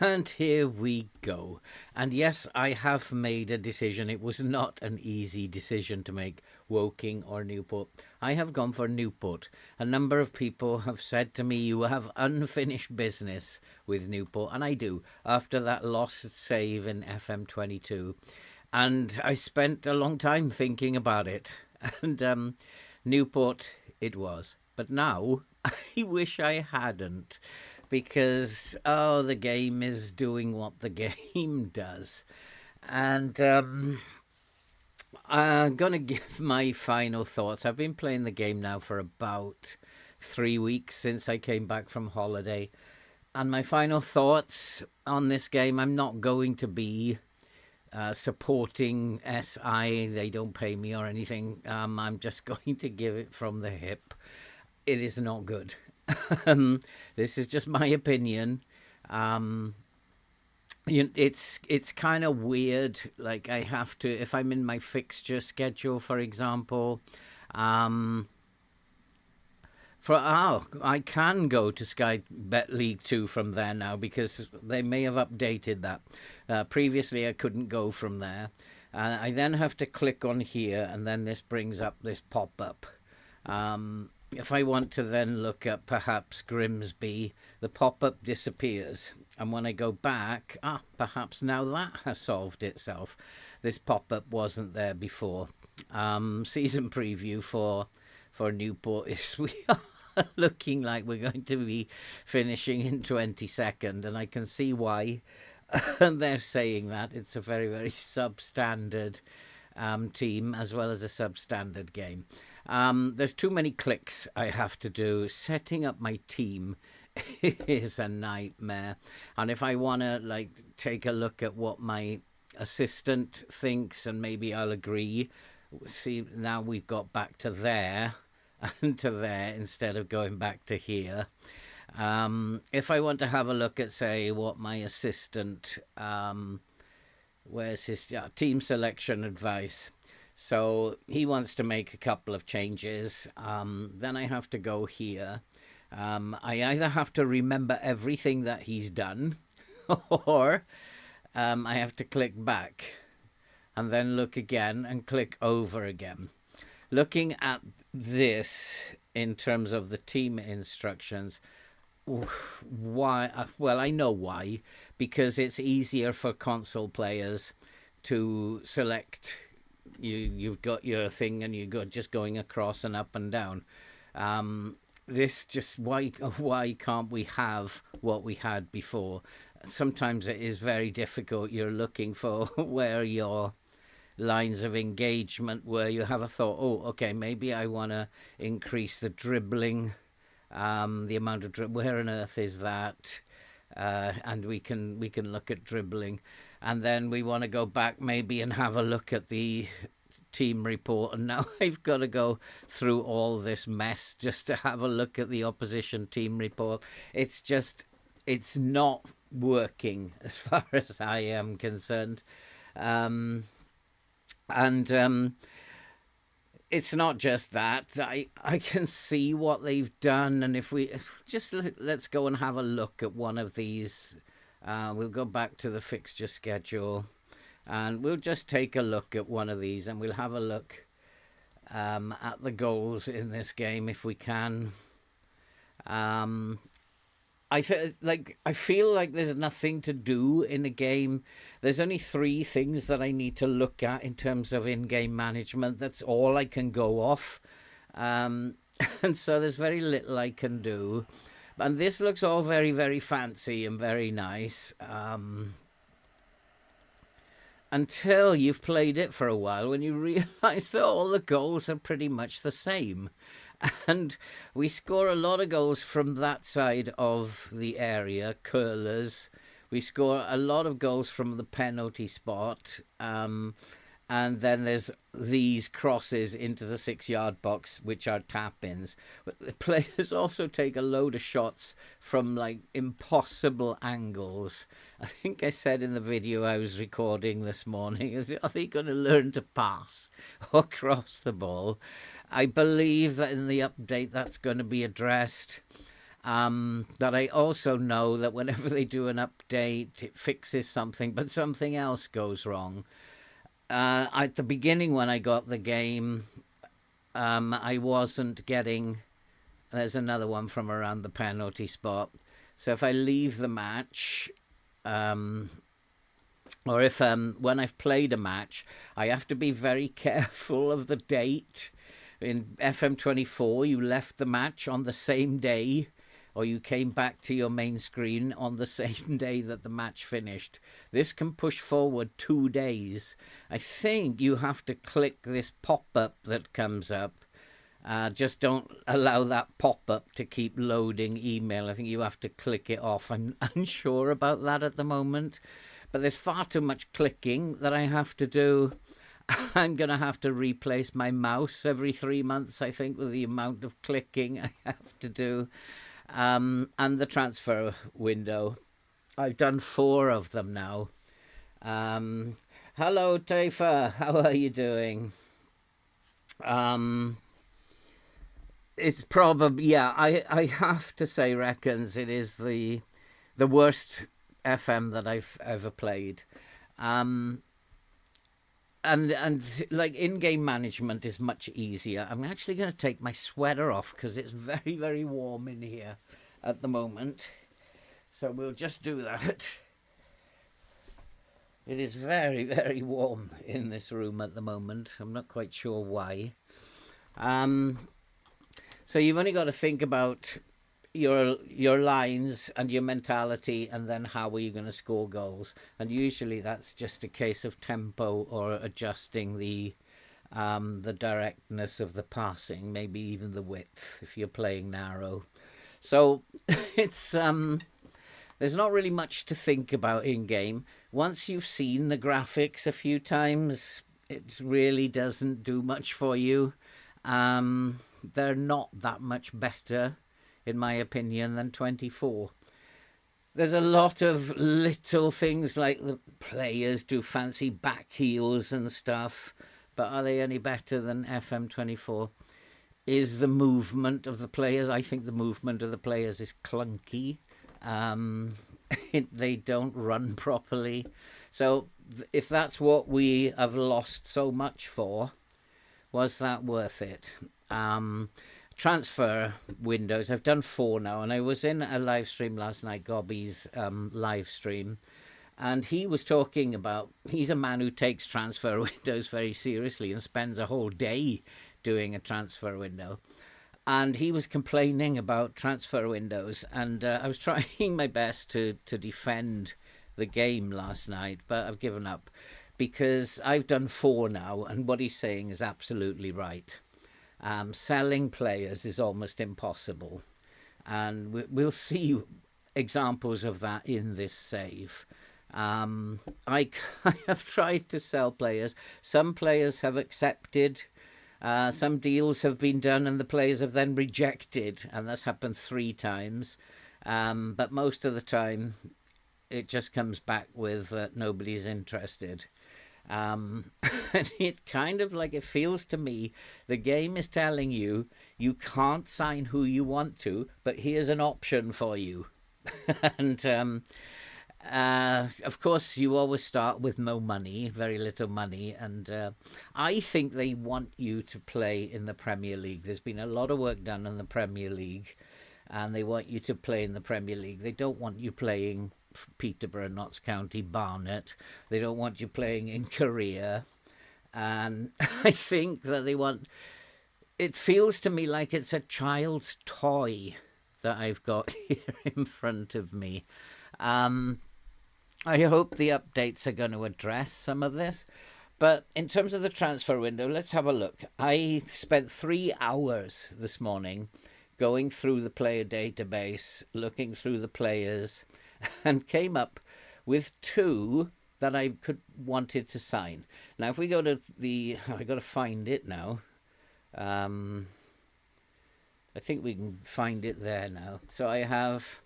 And here we go. And yes, I have made a decision. It was not an easy decision to make, Woking or Newport. I have gone for Newport. A number of people have said to me, you have unfinished business with Newport. And I do, after that lost save in FM22. And I spent a long time thinking about it. And Newport it was. But now, I wish I hadn't. Because, the game is doing what the game does. And I'm going to give my final thoughts. I've been playing the game now for about 3 weeks since I came back from holiday. And my final thoughts on this game, I'm not going to be supporting SI. They don't pay me or anything. I'm just going to give it from the hip. It is not good. This is just my opinion. It's kind of weird. Like I have to, if I'm in my fixture schedule, for example, I can go to Sky Bet League 2 from there now because they may have updated that. Previously, I couldn't go from there. I then have to click on here, and then this brings up this pop-up. If I want to then look at perhaps Grimsby, the pop-up disappears. And when I go back, perhaps now that has solved itself. This pop-up wasn't there before. Season preview for Newport is we are looking like we're going to be finishing in 22nd. And I can see why they're saying that. It's a very, very substandard team as well as a substandard game. There's too many clicks I have to do. Setting up my team is a nightmare. And if I want to take a look at what my assistant thinks, and maybe I'll agree. See, now we've got back to there and to there instead of going back to here. If I want to have a look at, say, what my assistant, where's his team selection advice? So he wants to make a couple of changes. Then I have to go here. I either have to remember everything that he's done or I have to click back and then look again and click over again. Looking at this in terms of the team instructions, why? Well, I know why. Because it's easier for console players to select. You've got your thing and you go just going across and up and down. This just why can't we have what we had before? Sometimes it is very difficult. You're looking for where your lines of engagement, where you have a thought, okay, maybe I want to increase the dribbling, the amount of where on earth is that? And we can look at dribbling, and then we want to go back maybe and have a look at the team report, and now I've got to go through all this mess just to have a look at the opposition team report. It's not working as far as I am concerned. It's not just that. I can see what they've done, and if let's go and have a look at one of these. We'll go back to the fixture schedule, and we'll just take a look at one of these, and we'll have a look at the goals in this game if we can. I feel like there's nothing to do in a game. There's only 3 things that I need to look at in terms of in-game management. That's all I can go off. And so there's very little I can do. And this looks all very, very fancy and very nice. Until you've played it for a while, when you realise that all the goals are pretty much the same. And we score a lot of goals from that side of the area, curlers. We score a lot of goals from the penalty spot. And then there's these crosses into the 6-yard box, which are tap-ins. But the players also take a load of shots from, impossible angles. I think I said in the video I was recording this morning, are they going to learn to pass or cross the ball? I believe that in the update that's going to be addressed. But I also know that whenever they do an update, it fixes something, but something else goes wrong. At the beginning, when I got the game, I wasn't getting. There's another one from around the penalty spot. So if I leave the match, or if when I've played a match, I have to be very careful of the date. In FM24, you left the match on the same day, or you came back to your main screen on the same day that the match finished. This can push forward 2 days. I think you have to click this pop-up that comes up. Just don't allow that pop-up to keep loading email. I think you have to click it off. I'm unsure about that at the moment, but there's far too much clicking that I have to do. I'm going to have to replace my mouse every 3 months, I think, with the amount of clicking I have to do. And the transfer window. I've done 4 of them now. Hello, Taifa. How are you doing? It's probably, yeah, I have to say, reckons it is the worst FM that I've ever played. And like in-game management is much easier. I'm actually going to take my sweater off because it's very, very warm in here at the moment. So we'll just do that. It is very, very warm in this room at the moment. I'm not quite sure why. So you've only got to think about your lines and your mentality, and then how are you going to score goals? And usually that's just a case of tempo or adjusting the directness of the passing, maybe even the width if you're playing narrow. So it's there's not really much to think about in game. Once you've seen the graphics a few times, it really doesn't do much for you. They're not that much better, in my opinion, than 24. There's a lot of little things like the players do fancy back heels and stuff, but are they any better than FM24? Is the movement of the players? I think the movement of the players is clunky. They don't run properly. So if that's what we have lost so much for, was that worth it? Transfer windows, I've done 4 now, and I was in a live stream last night, Gobby's live stream, and he was talking about, he's a man who takes transfer windows very seriously and spends a whole day doing a transfer window, and he was complaining about transfer windows, and I was trying my best to defend the game last night, but I've given up because I've done 4 now, and what he's saying is absolutely right. Selling players is almost impossible, and we'll see examples of that in this save. I have tried to sell players. Some players have accepted. Some deals have been done and the players have then rejected, and that's happened 3 times. But most of the time, it just comes back with nobody's interested. And it kind of like, it feels to me the game is telling you you can't sign who you want to, but here's an option for you. And of course you always start with no money, very little money, and I think they want you to play in the Premier League. There's been a lot of work done in the Premier League, and they want you to play in the Premier League. They don't want you playing Peterborough, Notts County, Barnet. They don't want you playing in Korea. And I think that they want, it feels to me like it's a child's toy that I've got here in front of me. I hope the updates are going to address some of this. But in terms of the transfer window, let's have a look. I spent 3 hours this morning going through the player database, looking through the players, and came up with 2 that I wanted to sign. Now, if we go to the, I got to find it now. I think we can find it there now. So I have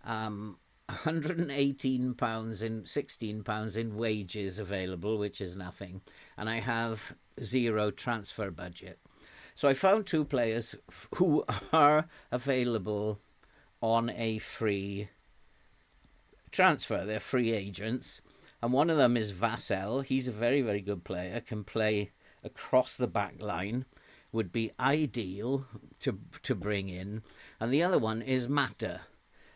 £118 and £16 in wages available, which is nothing, and I have 0 transfer budget. So I found 2 players who are available on a free transfer. They're free agents. And one of them is Vassell. He's a very, very good player, can play across the back line, would be ideal to bring in. And the other one is Mata.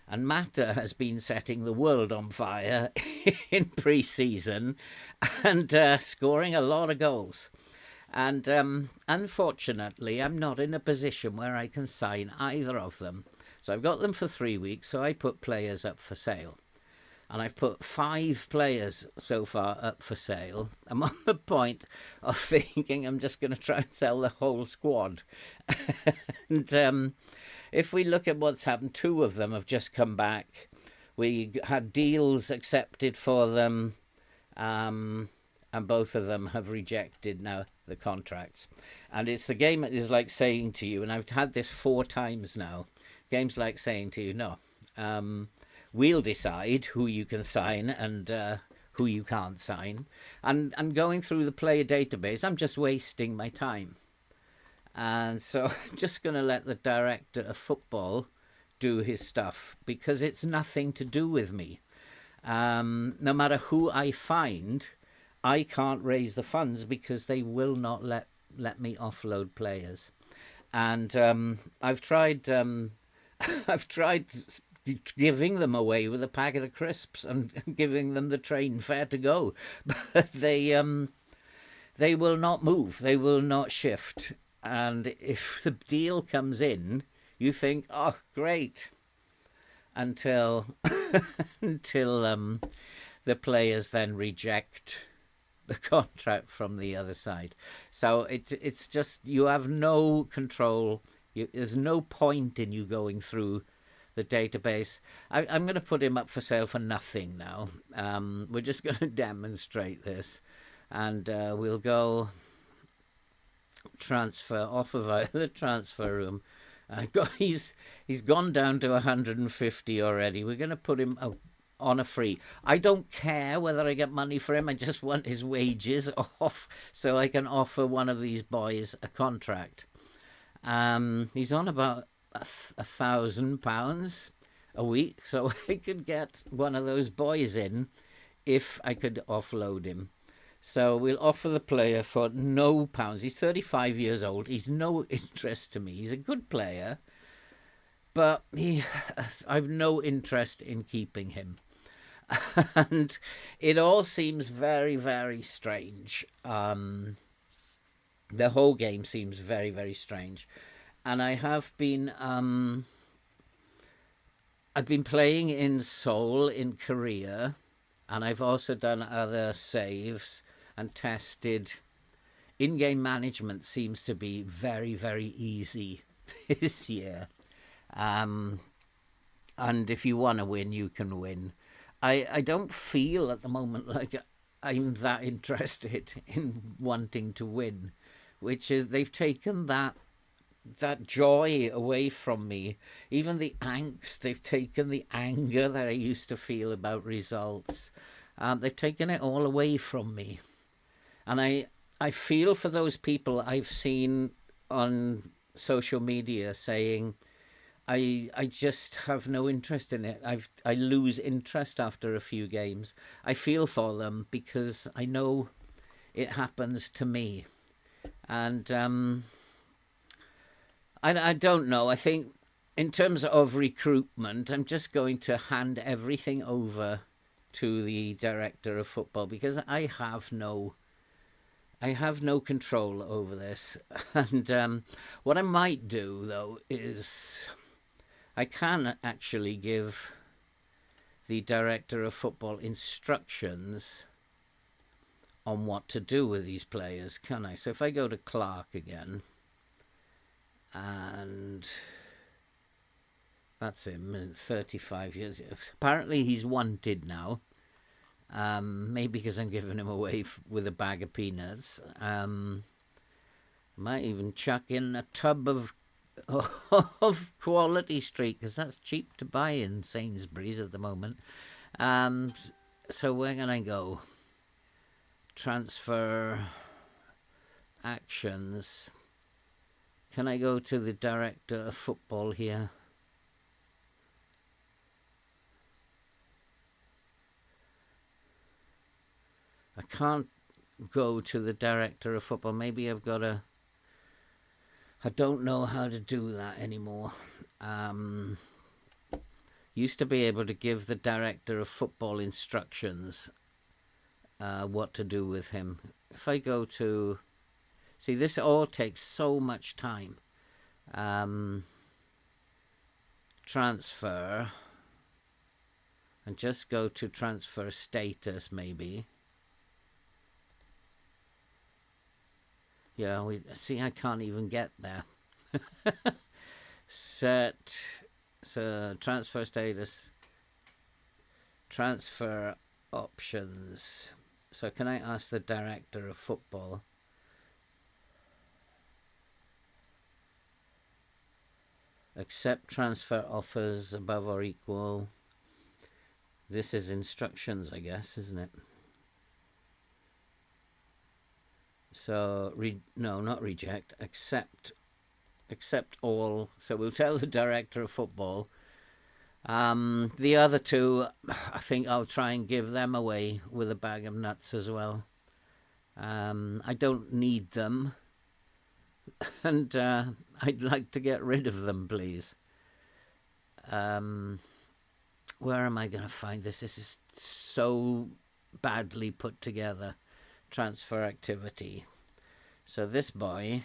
And Mata has been setting the world on fire in pre-season and scoring a lot of goals. And unfortunately, I'm not in a position where I can sign either of them. So I've got them for 3 weeks, so I put players up for sale. And I've put 5 players so far up for sale. I'm on the point of thinking I'm just going to try and sell the whole squad. And if we look at what's happened, 2 of them have just come back. We had deals accepted for them, and both of them have rejected now the contracts. And it's the game that is like saying to you, and I've had this 4 times now, games like saying to you, no, we'll decide who you can sign and who you can't sign. And going through the player database, I'm just wasting my time. And so I'm just going to let the director of football do his stuff, because it's nothing to do with me. No matter who I find, I can't raise the funds because they will not let me offload players. And I've tried giving them away with a packet of crisps and giving them the train fare to go, but they will not move. They will not shift. And if the deal comes in, you think, oh, great, until the players then reject the contract from the other side. So it's just, you have no control. There's no point in you going through the database. I'm going to put him up for sale for nothing now. We're just going to demonstrate this, and we'll go transfer offer via the transfer room. He's gone down to 150 already. We're going to put him on a free. I don't care whether I get money for him. I just want his wages off so I can offer one of these boys a contract. He's on about £1,000 a week, so I could get one of those boys in if I could offload him. So we'll offer the player for no pounds. He's 35 years old. He's no interest to me. He's a good player, but I've no interest in keeping him. And it all seems very, very strange. The whole game seems very, very strange. And I have been, I've been playing in Seoul in Korea, and I've also done other saves and tested. In-game management seems to be very, very easy this year. And if you want to win, you can win. I don't feel at the moment like I'm that interested in wanting to win, which is, they've taken that joy away from me. Even the angst, they've taken the anger that I used to feel about results. They've taken it all away from me. And I feel for those people I've seen on social media saying, I just have no interest in it. I lose interest after a few games. I feel for them because I know it happens to me. And I don't know. I think in terms of recruitment, I'm just going to hand everything over to the director of football, because I have no control over this. And what I might do, though, is I can actually give the director of football instructions on what to do with these players, can I? So if I go to Clark again, and that's him, 35 years. Apparently he's wanted now. Maybe because I'm giving him away with a bag of peanuts. Might even chuck in a tub of Quality Street, because that's cheap to buy in Sainsbury's at the moment. So where can I go? Transfer actions. Can I go to the director of football here? I can't go to the director of football. Maybe I've got to... I don't know how to do that anymore. Used to be able to give the director of football instructions what to do with him. If I go to... See, this all takes so much time. Transfer. And just go to transfer status, maybe. Yeah, see, I can't even get there. Set... So transfer status, transfer options. So can I ask the director of football? Accept transfer offers above or equal. This is instructions, I guess, isn't it? So, no, not reject, accept all. So we'll tell the director of football. The other two, I think I'll try and give them away with a bag of nuts as well. I don't need them. And I'd like to get rid of them, please. Where am I going to find this? This is so badly put together. Transfer activity. So this boy...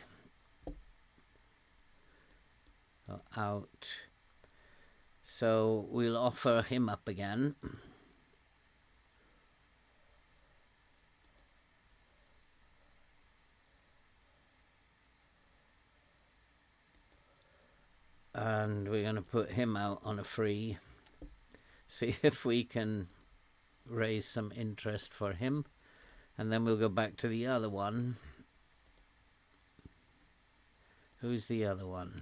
out. So we'll offer him up again. And we're going to put him out on a free. See if we can raise some interest for him. And then we'll go back to the other one. Who's the other one?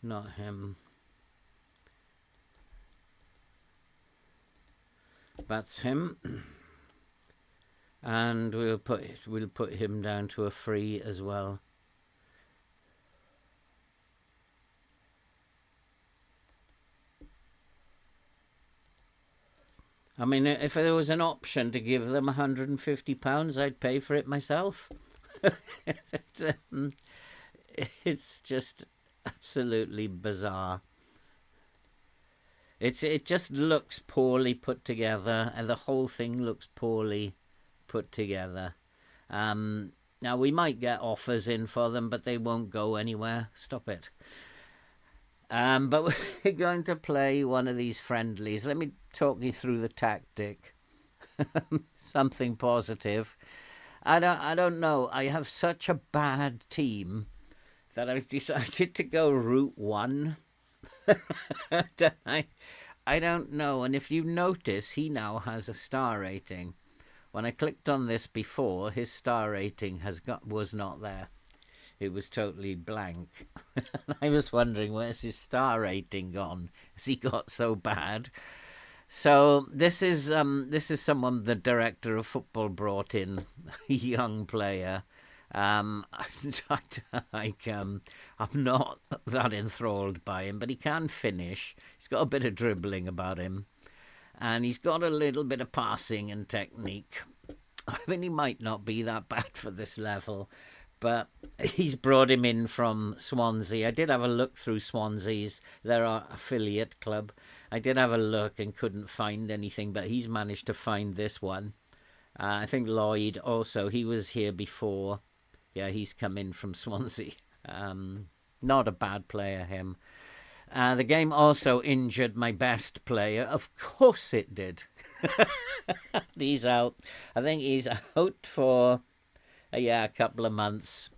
Not him. That's him. And we'll put him down to a free as well. I mean, if there was an option to give them £150, I'd pay for it myself. It's just absolutely bizarre. It just looks poorly put together, and the whole thing looks poorly put together. Now we might get offers in for them, but they won't go anywhere. Stop it. But we're going to play one of these friendlies. Let me talk you through the tactic. Something positive. I don't know. I have such a bad team that I've decided to go route 1. I don't know. And if you notice, he now has a star rating. When I clicked on this before, his star rating was not there. It was totally blank. I was wondering, where's his star rating gone? Has he got so bad? So this is someone the director of football brought in, a young player. I'm not that enthralled by him, but he can finish. He's got a bit of dribbling about him, and he's got a little bit of passing and technique. I mean, he might not be that bad for this level, but he's brought him in from Swansea. I did have a look through Swansea's, their affiliate club. I did have a look and couldn't find anything, but he's managed to find this one. I think Lloyd also, he was here before. Yeah, he's come in from Swansea. Not a bad player, him. The game also injured my best player. Of course it did. He's out. I think he's out for a couple of months.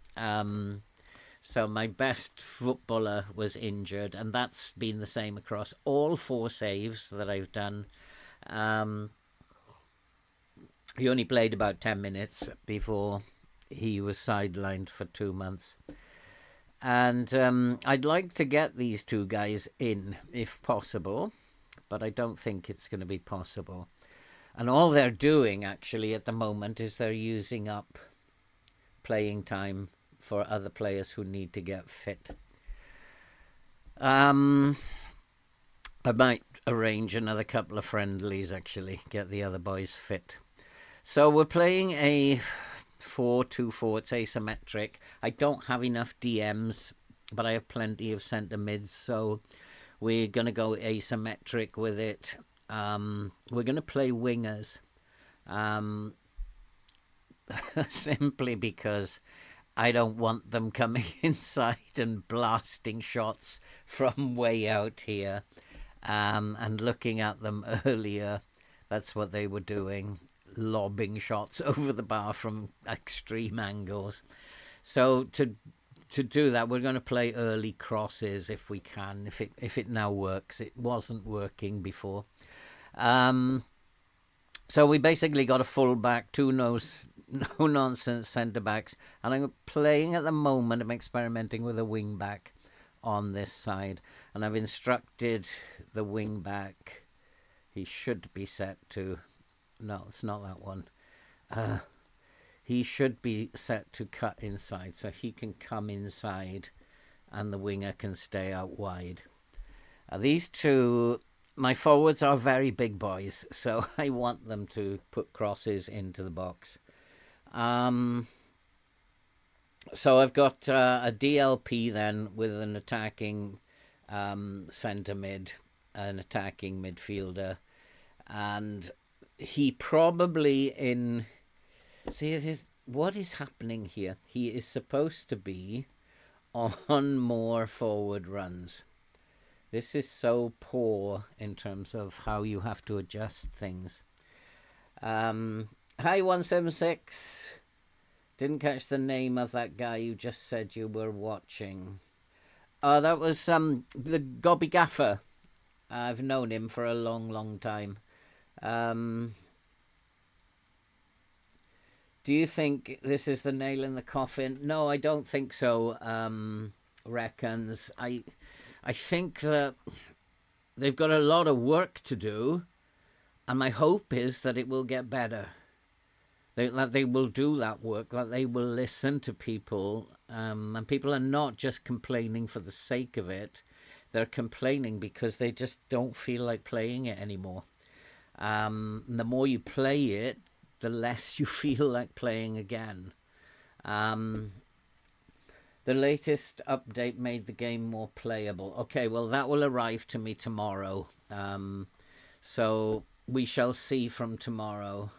So my best footballer was injured, and that's been the same across all 4 saves that I've done. He only played about 10 minutes before he was sidelined for 2 months. And I'd like to get these 2 guys in, if possible, but I don't think it's going to be possible. And all they're doing, actually, at the moment is they're using up playing time for other players who need to get fit. I might arrange another couple of friendlies, actually, get the other boys fit. So we're playing a 4-2-4. It's asymmetric. I don't have enough DMs, but I have plenty of centre mids, so we're going to go asymmetric with it. We're going to play wingers, simply because I don't want them coming inside and blasting shots from way out here. And looking at them earlier, that's what they were doing, lobbing shots over the bar from extreme angles. So to do that, we're going to play early crosses if we can, if it now works. It wasn't working before. So we basically got a full-back, two no-nonsense centre-backs, and I'm playing at the moment, I'm experimenting with a wing-back on this side, and I've instructed the wing-back, he should be set to, no, it's not that one, he should be set to cut inside, so he can come inside, and the winger can stay out wide. These two... My forwards are very big boys, so I want them to put crosses into the box. So I've got a DLP then with an attacking centre mid, an attacking midfielder. And he probably in... See, what is happening here? He is supposed to be on more forward runs. This is so poor in terms of how you have to adjust things. Hi, 176. Didn't catch the name of that guy you just said you were watching. That was the Gobby Gaffer. I've known him for a long, long time. Do you think this is the nail in the coffin? No, I don't think so, Reckons. I think that they've got a lot of work to do, and my hope is that it will get better. That they will do that work, that they will listen to people, and people are not just complaining for the sake of it. They're complaining because they just don't feel like playing it anymore. The more you play it, the less you feel like playing again. The latest update made the game more playable. Okay, well, that will arrive to me tomorrow. So we shall see from tomorrow.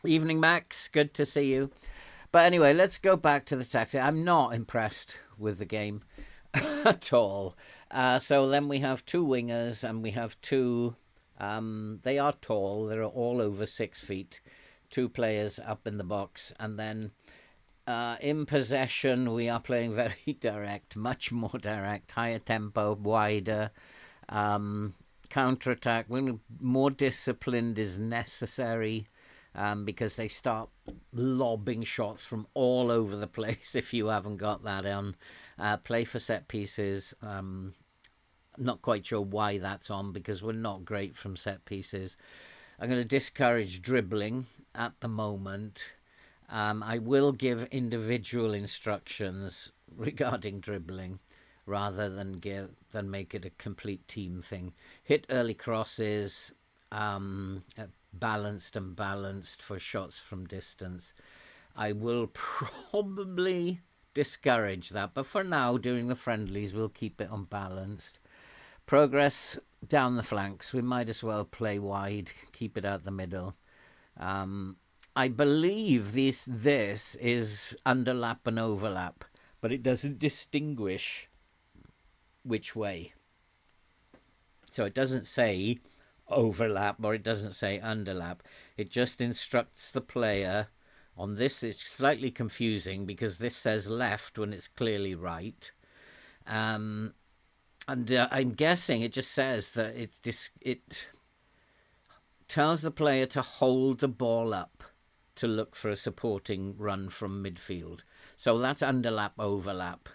Evening, Max. Good to see you. But anyway, let's go back to the tactic. I'm not impressed with the game at all. So then we have two wingers and we have two... they are tall. They're all over 6 feet. Two players up in the box. And then... in possession, we are playing very direct, much more direct, higher tempo, wider, counter-attack. More disciplined is necessary because they start lobbing shots from all over the place if you haven't got that on. Play for set pieces. Not quite sure why that's on because we're not great from set pieces. I'm going to discourage dribbling at the moment. I will give individual instructions regarding dribbling rather than make it a complete team thing. Hit early crosses, balanced for shots from distance. I will probably discourage that, but for now, during the friendlies, we'll keep it unbalanced. Progress down the flanks. We might as well play wide, keep it out the middle. I believe this is underlap and overlap, but it doesn't distinguish which way. So it doesn't say overlap or it doesn't say underlap. It just instructs the player on this. It's slightly confusing because this says left when it's clearly right. And I'm guessing it just says that it tells the player to hold the ball up to look for a supporting run from midfield. So that's underlap, overlap.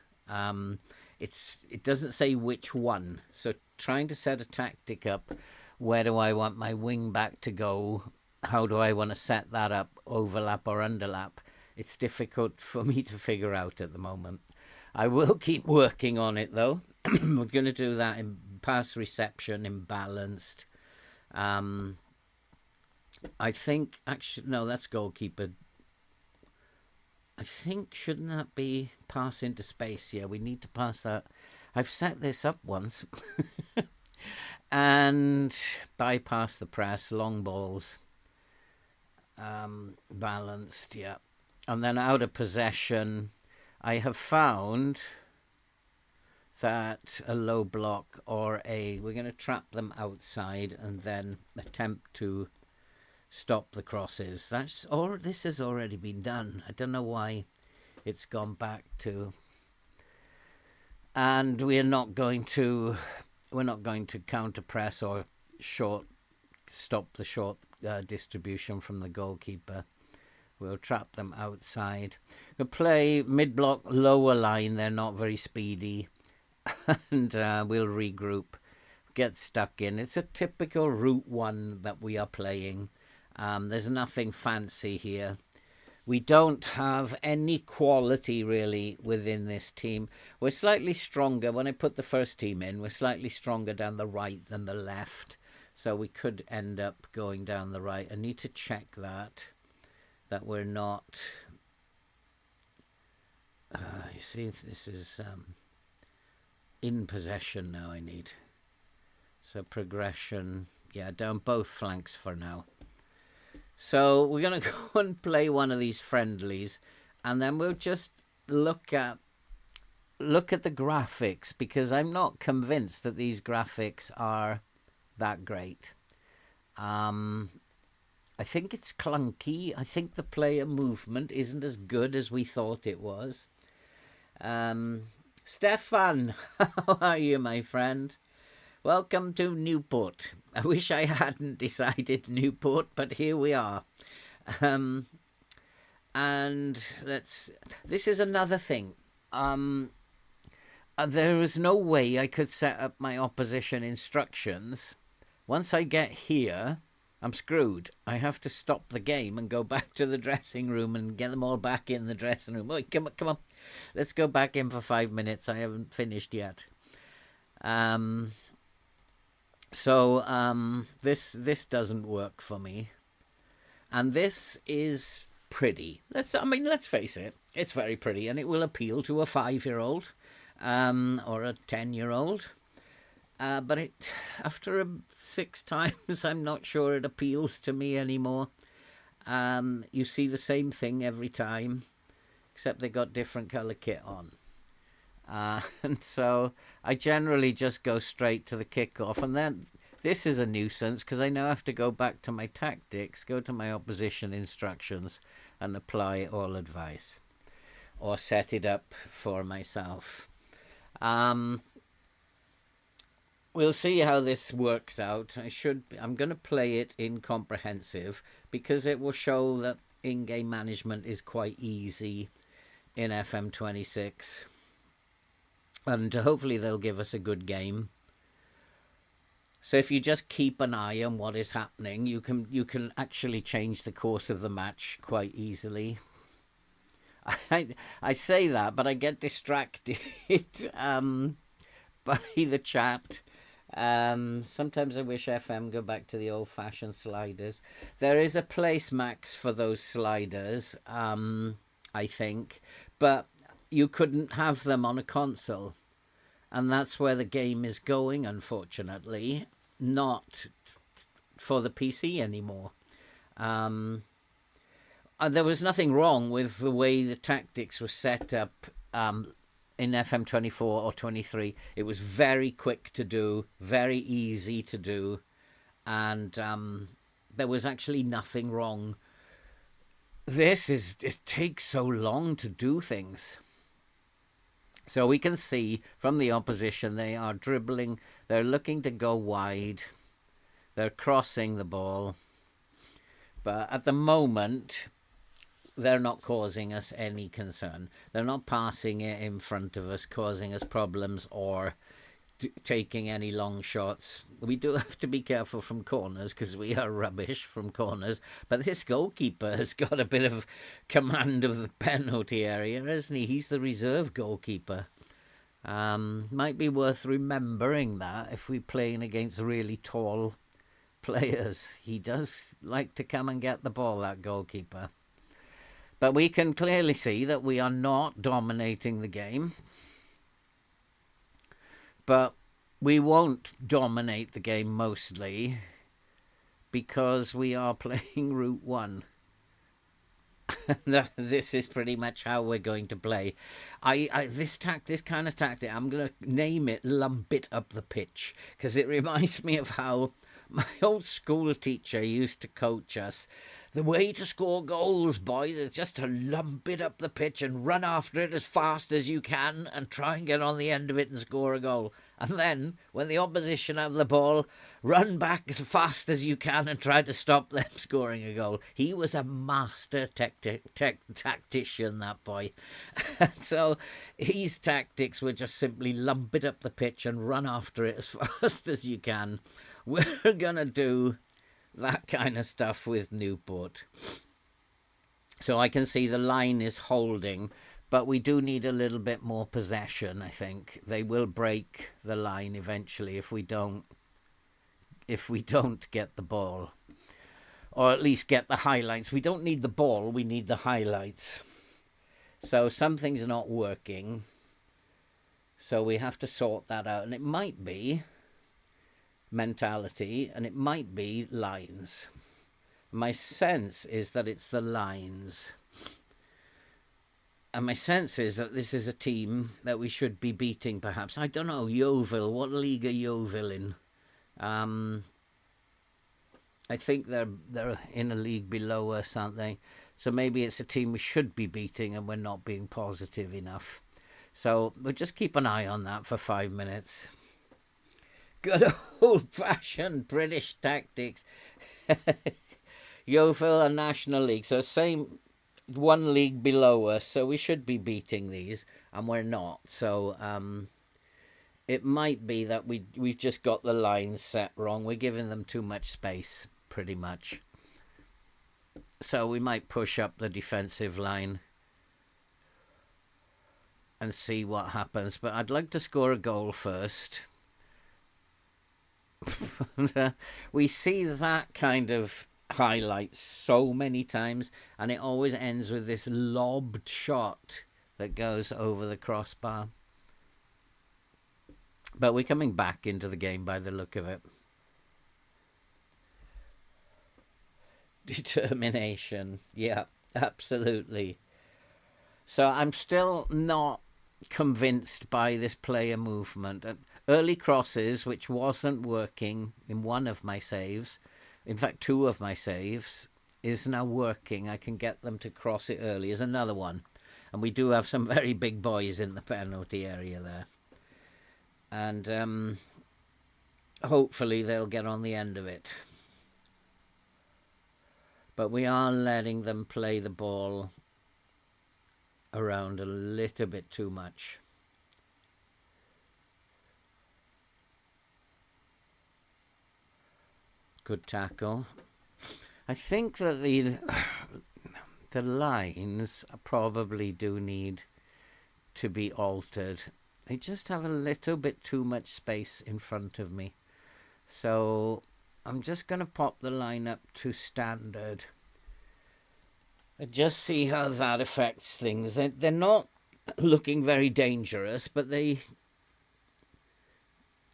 It doesn't say which one. So trying to set a tactic up, where do I want my wing back to go? How do I want to set that up, overlap or underlap? It's difficult for me to figure out at the moment. I will keep working on it, though. We're going to do that in pass reception, imbalanced. I think, actually, no, that's goalkeeper. I think, shouldn't that be pass into space? Yeah, we need to pass that. I've set this up once. And bypass the press, long balls. Balanced, yeah. And then out of possession, I have found that a low block or we're going to trap them outside and then attempt to stop the crosses. This has already been done. I don't know why it's gone back to. And we're not going to counter press or stop the short distribution from the goalkeeper. We'll trap them outside. We'll play mid block, lower line. They're not very speedy, and we'll regroup, get stuck in. It's a typical Route 1 that we are playing. There's nothing fancy here. We don't have any quality really within this team. We're slightly stronger. When I put the first team in, we're slightly stronger down the right than the left. So we could end up going down the right. I need to check that we're not. You see, this is in possession now. I need. So progression. Yeah, down both flanks for now. So we're going to go and play one of these friendlies, and then we'll just look at the graphics, because I'm not convinced that these graphics are that great. I think it's clunky. I think the player movement isn't as good as we thought it was. Stefan, how are you, my friend? Welcome to Newport. I wish I hadn't decided Newport, but here we are. And this is another thing. There is no way I could set up my opposition instructions. Once I get here, I'm screwed. I have to stop the game and go back to the dressing room and get them all back in the dressing room. Oh, come on. Let's go back in for 5 minutes. I haven't finished yet. So this doesn't work for me. And this is pretty. Let's face it. It's very pretty, and it will appeal to a 5-year-old or a 10-year-old. But after 6 times, I'm not sure it appeals to me anymore. You see the same thing every time, except they got different color kit on. And so I generally just go straight to the kickoff. And then this is a nuisance, because I now have to go back to my tactics, go to my opposition instructions, and apply all advice. Or set it up for myself. We'll see how this works out. I'm going to play it in comprehensive, because it will show that in-game management is quite easy in FM26. And hopefully they'll give us a good game. So if you just keep an eye on what is happening, you can actually change the course of the match quite easily. I say that, but I get distracted by the chat. Sometimes I wish FM go back to the old-fashioned sliders. There is a place max for those sliders, I think, but you couldn't have them on a console, and that's where the game is going, unfortunately, not for the PC anymore. And there was nothing wrong with the way the tactics were set up in FM24 or 23. It was very quick to do, very easy to do, and there was actually nothing wrong. It takes so long to do things. So we can see from the opposition, they are dribbling, they're looking to go wide, they're crossing the ball, but at the moment, they're not causing us any concern. They're not passing it in front of us, causing us problems or taking any long shots. We do have to be careful from corners because we are rubbish from corners. But this goalkeeper has got a bit of command of the penalty area, hasn't he? He's the reserve goalkeeper. Might be worth remembering that if we're playing against really tall players. He does like to come and get the ball, that goalkeeper. But we can clearly see that we are not dominating the game. But we won't dominate the game mostly because we are playing Route 1. This is pretty much how we're going to play. This kind of tactic, I'm going to name it lump it up the pitch, because it reminds me of how my old school teacher used to coach us. The way to score goals, boys, is just to lump it up the pitch and run after it as fast as you can and try and get on the end of it and score a goal. And then, when the opposition have the ball, run back as fast as you can and try to stop them scoring a goal. He was a master tactician, that boy. So his tactics were just simply lump it up the pitch and run after it as fast as you can. We're going to do that kind of stuff with Newport. So I can see the line is holding, but we do need a little bit more possession, I think. They will break the line eventually if we don't get the ball. Or at least get the highlights. We don't need the ball, we need the highlights. So something's not working. So we have to sort that out. And it might be mentality, and it might be lines. My sense is that it's the lines. And my sense is that this is a team that we should be beating, perhaps. I don't know, Yeovil. What league are Yeovil in? I think they're in a league below us, aren't they? So maybe it's a team we should be beating and we're not being positive enough. So we'll just keep an eye on that for 5 minutes. Good old-fashioned British tactics. Yeovil and National League. So same, one league below us. So we should be beating these, and we're not. So it might be that we've just got the lines set wrong. We're giving them too much space, pretty much. So we might push up the defensive line and see what happens. But I'd like to score a goal first. We see that kind of highlight so many times, and it always ends with this lobbed shot that goes over the crossbar. But we're coming back into the game by the look of it. Determination. Yeah, absolutely. So I'm still not convinced by this player movement. Early crosses, which wasn't working in one of my saves, in fact 2 of my saves, is now working. I can get them to cross it early. Is another one. And we do have some very big boys in the penalty area there. And hopefully they'll get on the end of it. But we are letting them play the ball around a little bit too much. Good tackle. I think that the lines probably do need to be altered. They just have a little bit too much space in front of me. So I'm just going to pop the line up to standard. And just see how that affects things. They're not looking very dangerous, but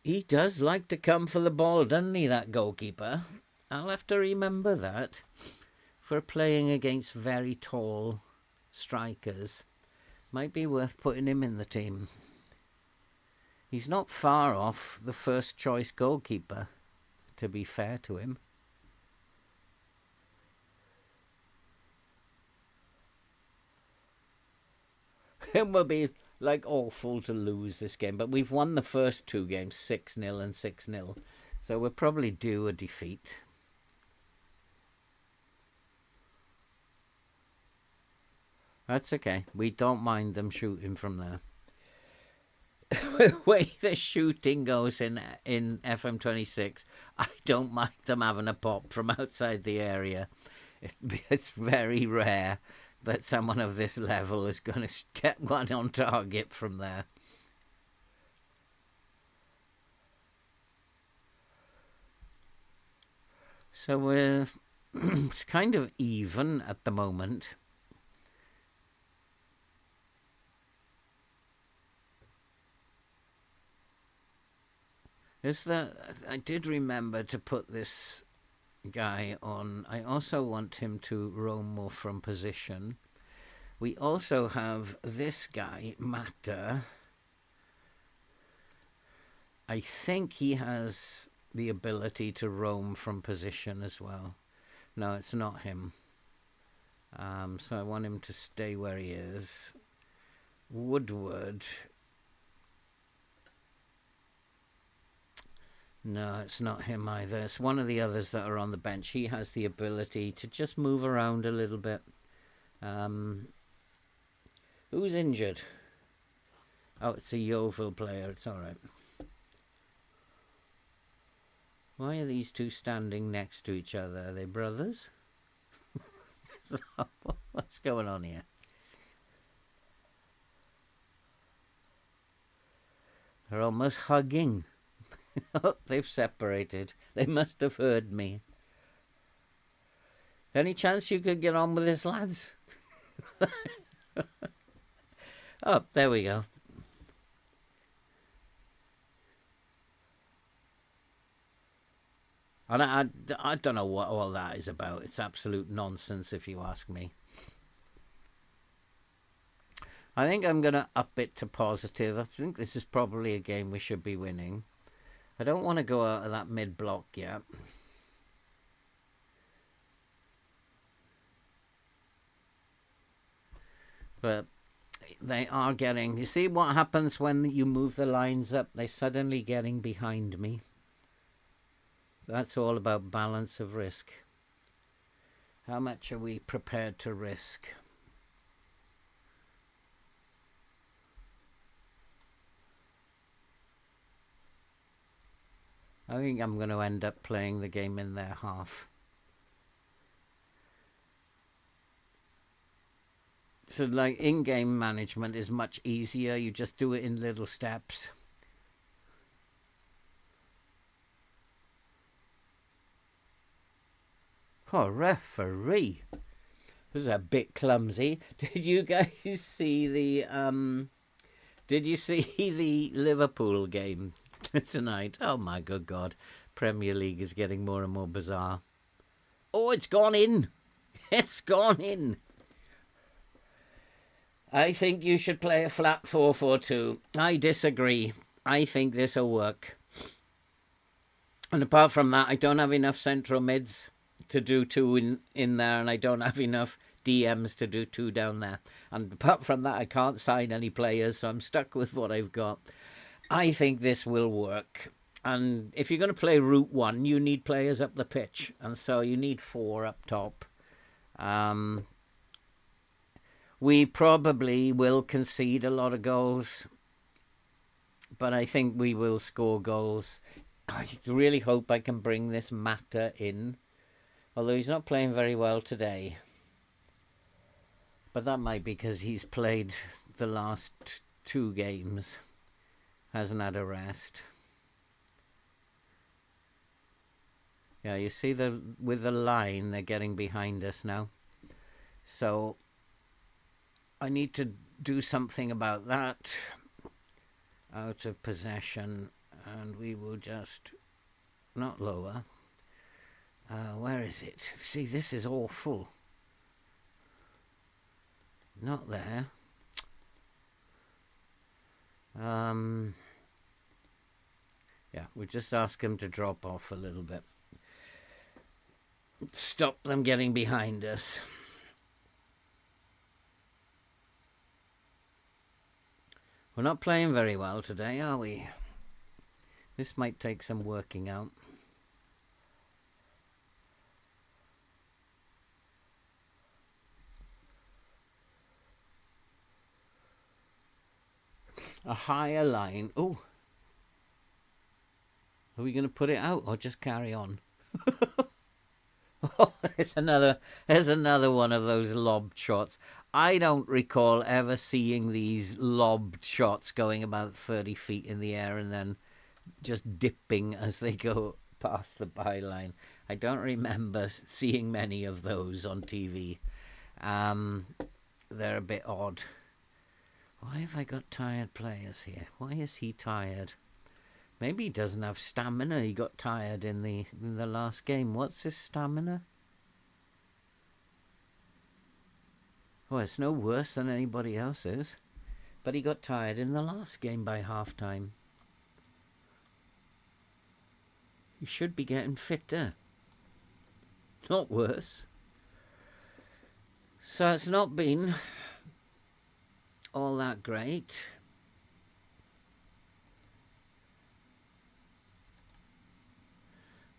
he does like to come for the ball, doesn't he, that goalkeeper? I'll have to remember that for playing against very tall strikers. Might be worth putting him in the team. He's not far off the first choice goalkeeper, to be fair to him. It would be like awful to lose this game, but we've won the first 2 games 6-0 and 6-0, so we'll probably due a defeat. That's okay. We don't mind them shooting from there. the way the shooting goes in FM26, I don't mind them having a pop from outside the area. It's very rare that someone of this level is going to get one on target from there. So we're it's kind of even at the moment. I did remember to put this guy on. I also want him to roam more from position. We also have this guy, Matter. I think he has the ability to roam from position as well. No, it's not him. So I want him to stay where he is. Woodward. No, it's not him either. It's one of the others that are on the bench. He has the ability to just move around a little bit. Who's injured? Oh, it's a Yeovil player. It's all right. Why are these two standing next to each other? Are they brothers? What's going on here? They're almost hugging. Oh, they've separated. They must have heard me. Any chance you could get on with this, lads? Oh, there we go. And I don't know what all that is about. It's absolute nonsense if you ask me. I think I'm going to up it to positive. I think this is probably a game we should be winning. I don't want to go out of that mid-block yet. But they are getting... You see what happens when you move the lines up? They're suddenly getting behind me. That's all about balance of risk. How much are we prepared to risk? I think I'm going to end up playing the game in their half. So like in-game management is much easier. You just do it in little steps. Oh, referee. This is a bit clumsy. Did you guys see the Liverpool game tonight? Oh my good God. Premier League is getting more and more bizarre. Oh, it's gone in. It's gone in. I think you should play a flat 4-4-2. I disagree. I think this will work. And apart from that, I don't have enough central mids to do two in there, and I don't have enough DMs to do two down there. And apart from that, I can't sign any players, so I'm stuck with what I've got. I think this will work. And if you're going to play Route 1, you need players up the pitch. And so you need 4 up top. We probably will concede a lot of goals, but I think we will score goals. I really hope I can bring this Matter in. Although he's not playing very well today. But that might be because he's played the last 2 games. Hasn't had a rest. Yeah, you see with the line, they're getting behind us now. So I need to do something about that. Out of possession. And we will just not lower. Where is it? See, this is awful. Not there. Yeah, we just ask him to drop off a little bit. Stop them getting behind us. We're not playing very well today, are we? This might take some working out. A higher line. Oh, are we going to put it out or just carry on? Oh, there's another one of those lobbed shots. I don't recall ever seeing these lobbed shots going about 30 feet in the air and then just dipping as they go past the byline. I don't remember seeing many of those on TV. They're a bit odd. Why have I got tired players here? Why is he tired? Maybe he doesn't have stamina. He got tired in the last game. What's his stamina? Well, it's no worse than anybody else's. But he got tired in the last game by half-time. He should be getting fitter. Not worse. So it's not been all that great.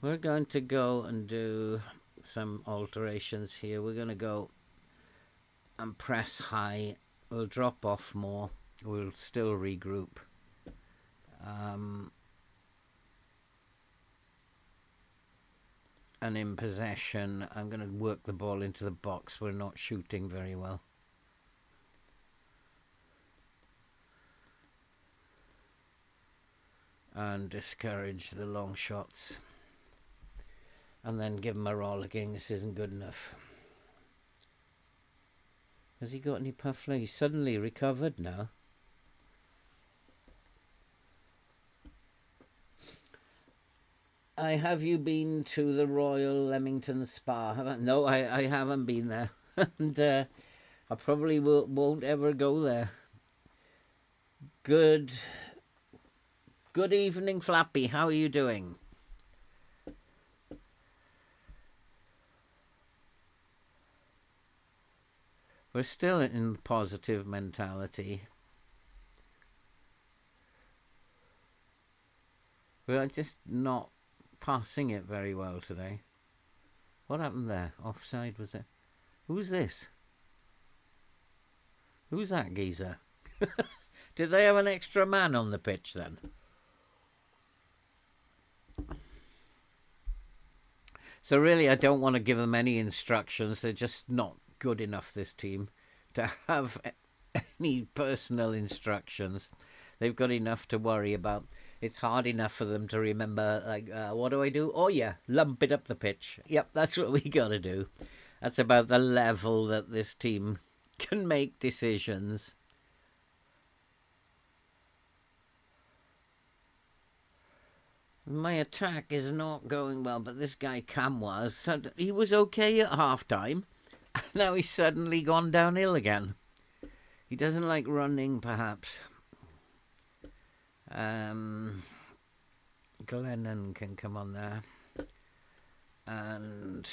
We're going to go and do some alterations here. We're going to go and press high. We'll drop off more. We'll still regroup. And in possession, I'm going to work the ball into the box. We're not shooting very well. And discourage the long shots. And then give him a roll again. This isn't good enough. Has he got any puff leg? He's suddenly recovered now. Have you been to the Royal Leamington Spa? No, I haven't been there. And I probably won't ever go there. Good evening, Flappy. How are you doing? We're still in positive mentality. We're just not passing it very well today. What happened there? Offside, was it? Who's this? Who's that geezer? Did they have an extra man on the pitch then? So really, I don't want to give them any instructions. They're just not good enough, this team, to have any personal instructions. They've got enough to worry about. It's hard enough for them to remember, like, what do I do? Oh, yeah, lump it up the pitch. Yep, that's what we got to do. That's about the level that this team can make decisions. My attack is not going well, but this guy Cam was. He was okay at half-time. Now he's suddenly gone downhill again. He doesn't like running, perhaps. Glennon can come on there. And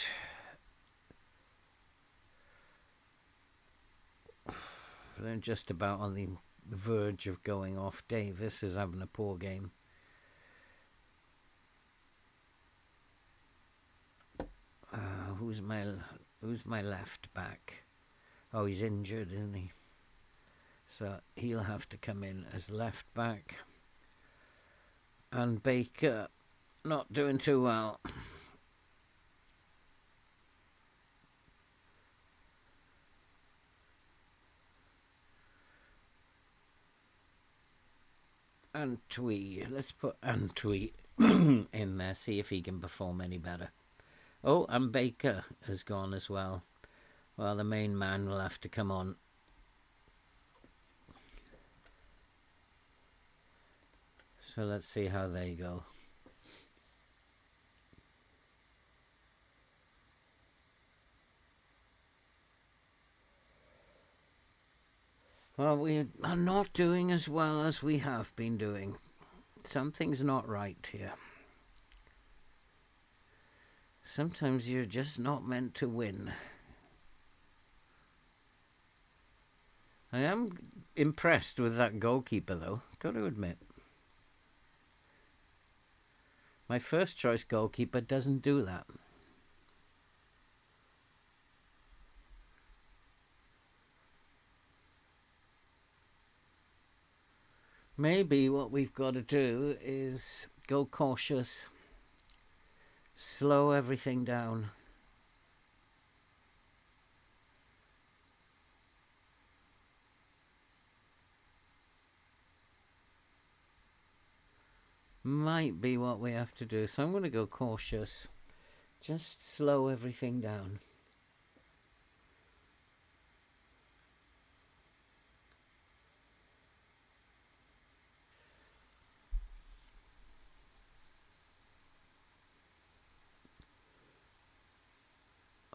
they're just about on the verge of going off. Davis is having a poor game. Who's my left back? Oh, he's injured, isn't he? So he'll have to come in as left back. And Baker not doing too well. Antwi. Let's put Antwi in there, see if he can perform any better. Oh, and Baker has gone as well. Well, the main man will have to come on. So let's see how they go. Well, we are not doing as well as we have been doing. Something's not right here. Sometimes you're just not meant to win. I am impressed with that goalkeeper, though, got to admit. My first choice goalkeeper doesn't do that. Maybe what we've got to do is go cautious, slow everything down. Might be what we have to do. So I'm going to go cautious. Just slow everything down.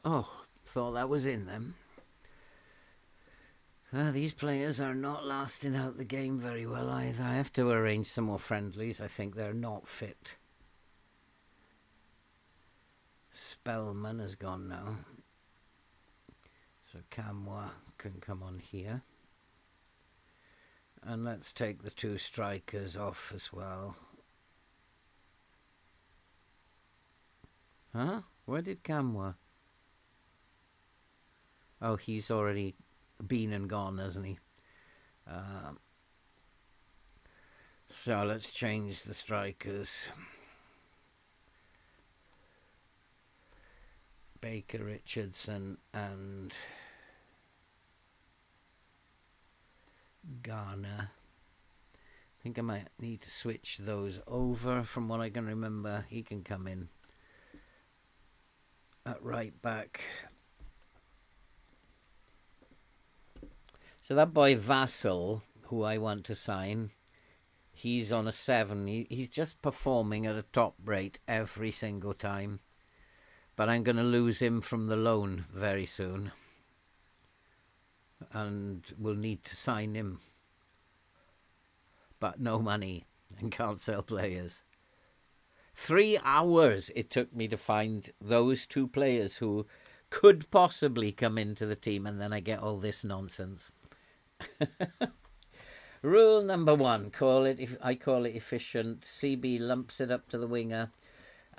Oh, thought that was in them. These players are not lasting out the game very well either. I have to arrange some more friendlies. I think they're not fit. Spellman has gone now. So Camwa can come on here. And let's take the 2 strikers off as well. Huh? Where did Camwa? Oh, he's already been and gone, hasn't he? So let's change the strikers. Baker, Richardson and Garner. I think I might need to switch those over. From what I can remember, he can come in at right back. So that boy Vassal, who I want to sign, he's on a 7. He's just performing at a top rate every single time. But I'm going to lose him from the loan very soon. And we'll need to sign him. But no money and can't sell players. 3 hours it took me to find those 2 players who could possibly come into the team, and then I get all this nonsense. Rule number 1, I call it efficient. CB lumps it up to the winger.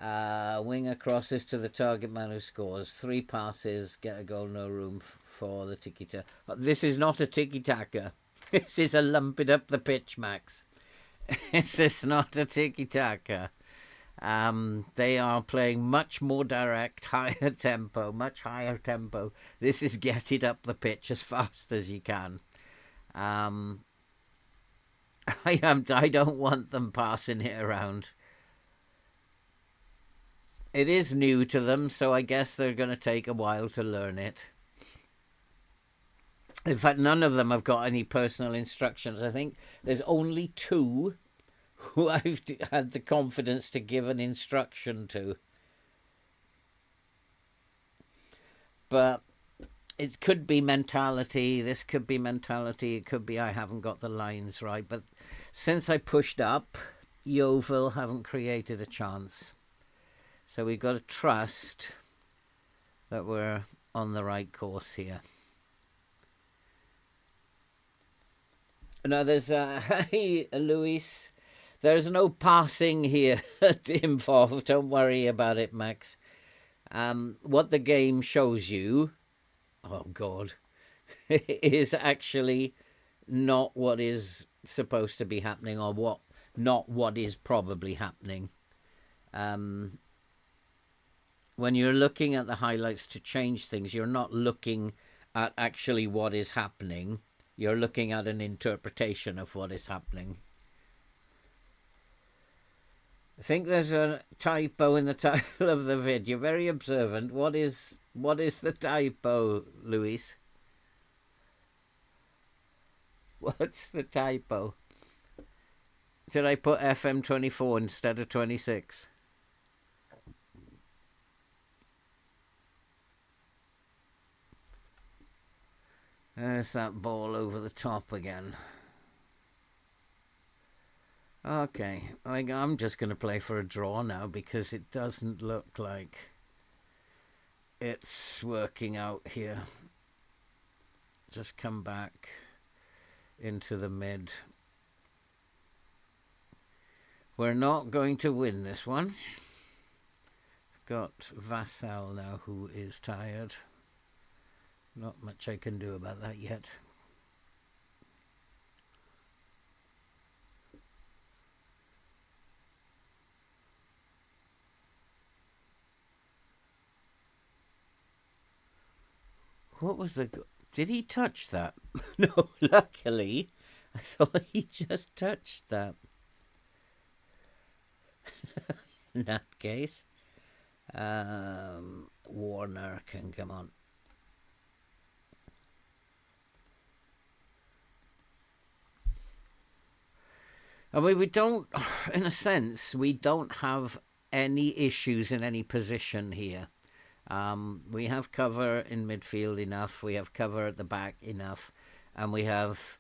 Winger crosses to the target man who scores. 3 passes, get a goal, no room for the tiki-taka. This is not a tiki-taka. This is a lump it up the pitch, Max. This is not a tiki-taka. They are playing much more direct, much higher tempo. This is get it up the pitch as fast as you can. I don't want them passing it around. It is new to them, so I guess they're going to take a while to learn it. In fact, none of them have got any personal instructions. I think there's only 2 who I've had the confidence to give an instruction to. But it could be mentality. This could be mentality. It could be I haven't got the lines right. But since I pushed up, Yeovil haven't created a chance. So we've got to trust that we're on the right course here. Now there's hey Luis, there's no passing here involved. Don't worry about it, Max. What the game shows you, oh God, is actually not what is supposed to be happening, or not what is probably happening. When you're looking at the highlights to change things, you're not looking at actually what is happening. You're looking at an interpretation of what is happening. I think there's a typo in the title of the vid. You're very observant. What is the typo, Luis? What's the typo? Did I put FM24 instead of 26? There's that ball over the top again. Okay, I'm just going to play for a draw now because it doesn't look like it's working out here. Just come back into the mid. We're not going to win this one. Got Vassal now, who is tired. Not much I can do about that yet. What was the... Did he touch that? No, luckily. I thought he just touched that. In that case. Warner can come on. I mean, we don't, in a sense, we don't have any issues in any position here. We have cover in midfield enough, we have cover at the back enough, and we have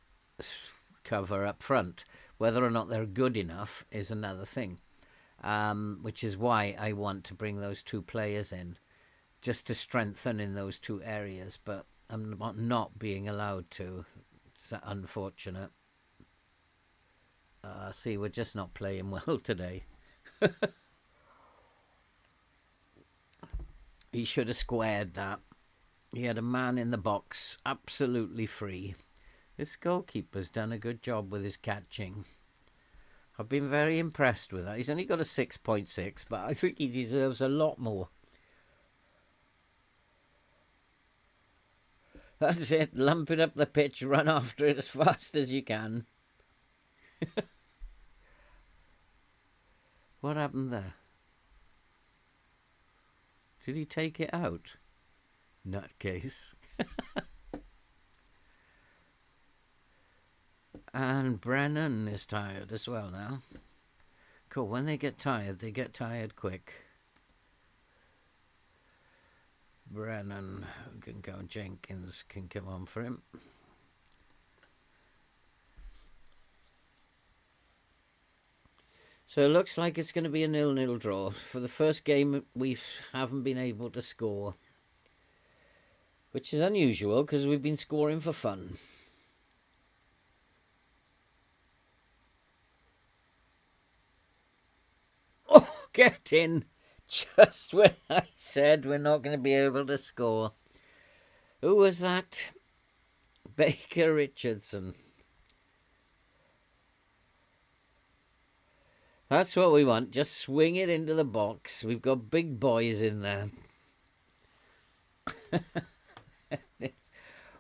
cover up front. Whether or not they're good enough is another thing, which is why I want to bring those two players in, just to strengthen in those two areas, but I'm not being allowed to. It's unfortunate. See, we're just not playing well today. He should have squared that. He had a man in the box, absolutely free. This goalkeeper's done a good job with his catching. I've been very impressed with that. He's only got a 6.6, but I think he deserves a lot more. That's it. Lump it up the pitch, run after it as fast as you can. What happened there? Did he take it out? Nutcase. And Brennan is tired as well now. Cool, when they get tired quick. Brennan can go, Jenkins can come on for him. So it looks like it's going to be a 0-0 draw. For the first game, we haven't been able to score, which is unusual because we've been scoring for fun. Oh, get in! Just when I said we're not going to be able to score. Who was that? Baker Richardson. That's what we want. Just swing it into the box. We've got big boys in there.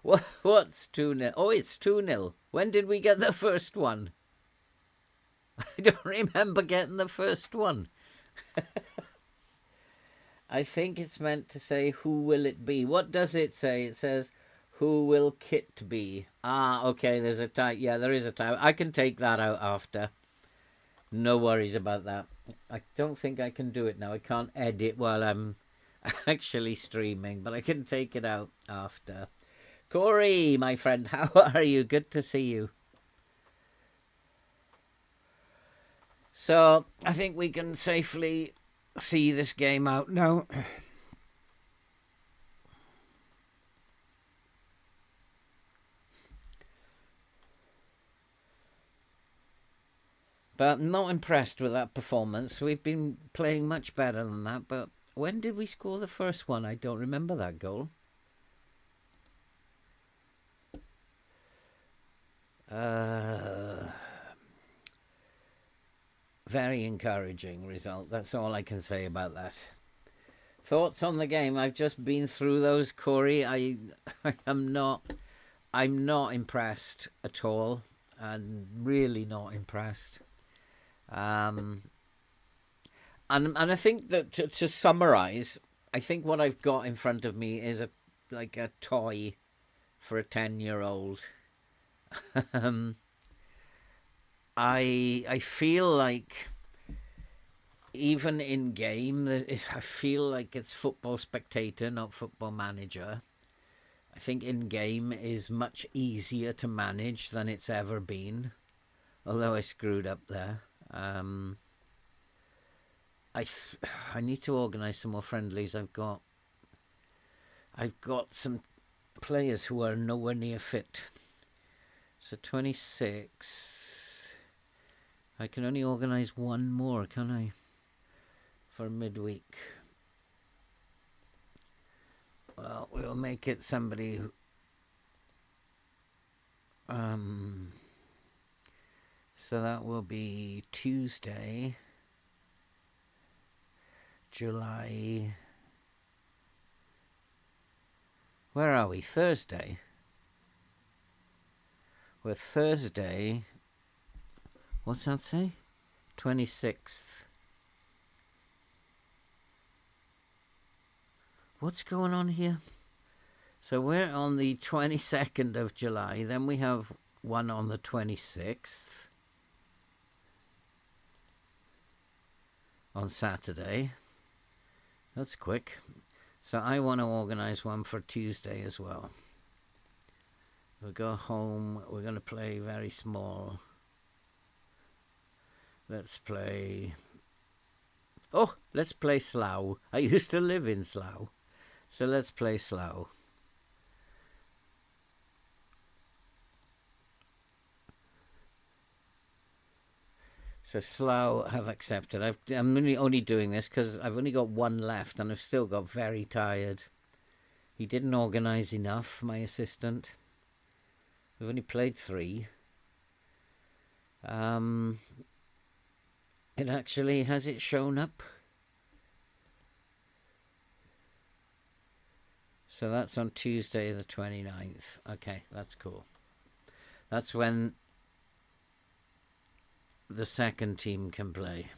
What's 2-0? Oh, it's 2-0. When did we get the first one? I don't remember getting the first one. I think it's meant to say, who will it be? What does it say? It says, who will Kit be? Ah, okay, there's a tie. Yeah, there is a tie. I can take that out after. No worries about that. I don't think I can do it now. I can't edit while I'm actually streaming, but I can take it out after. Corey, my friend, how are you? Good to see you. So I think we can safely see this game out now. But I'm not impressed with that performance. We've been playing much better than that. But when did we score the first one? I don't remember that goal. Very encouraging result. That's all I can say about that. Thoughts on the game? I've just been through those, Corey. I'm not impressed at all. I'm really not impressed. And I think that to summarize, I think what I've got in front of me is like a toy for a 10-year-old. I feel like even in game, I feel like it's Football Spectator, not Football Manager. I think in game is much easier to manage than it's ever been. Although I screwed up there. I need to organise some more friendlies. I've got some players who are nowhere near fit. So 26. I can only organise one more, can I? For midweek. Well, we'll make it somebody who... So that will be Tuesday, July Where are we? Thursday. We're Thursday. What's that say? 26th. What's going on here? So we're on the 22nd of July. Then we have one on the 26th. On Saturday. That's quick. So I want to organize one for Tuesday as well. We'll go home. We're going to play very small. Let's play... Oh, let's play Slough. I used to live in Slough. So let's play Slough. So Slough have accepted. I'm only doing this because I've only got one left and I've still got very tired. He didn't organise enough, my assistant. We've only played 3. It actually, has it shown up? So that's on Tuesday the 29th. Okay, that's cool. That's when the second team can play.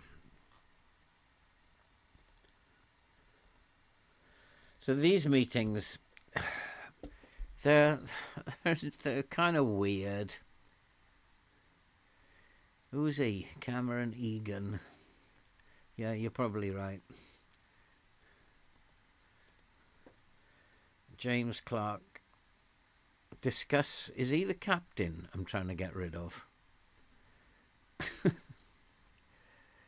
So these meetings, they're kind of weird. Who's he? Cameron Egan. Yeah, you're probably right. James Clark. Discuss. Is he the captain I'm trying to get rid of?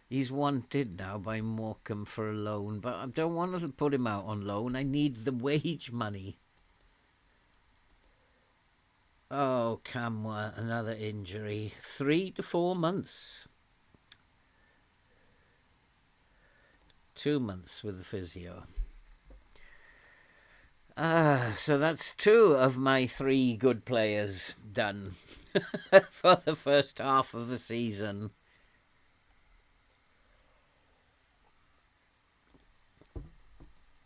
He's wanted now by Morecambe for a loan, but I don't want to put him out on loan. I need the wage money. Oh, Camwa, another injury. 3 to 4 months. 2 months with the physio. So that's 2 of my 3 good players done for the first half of the season.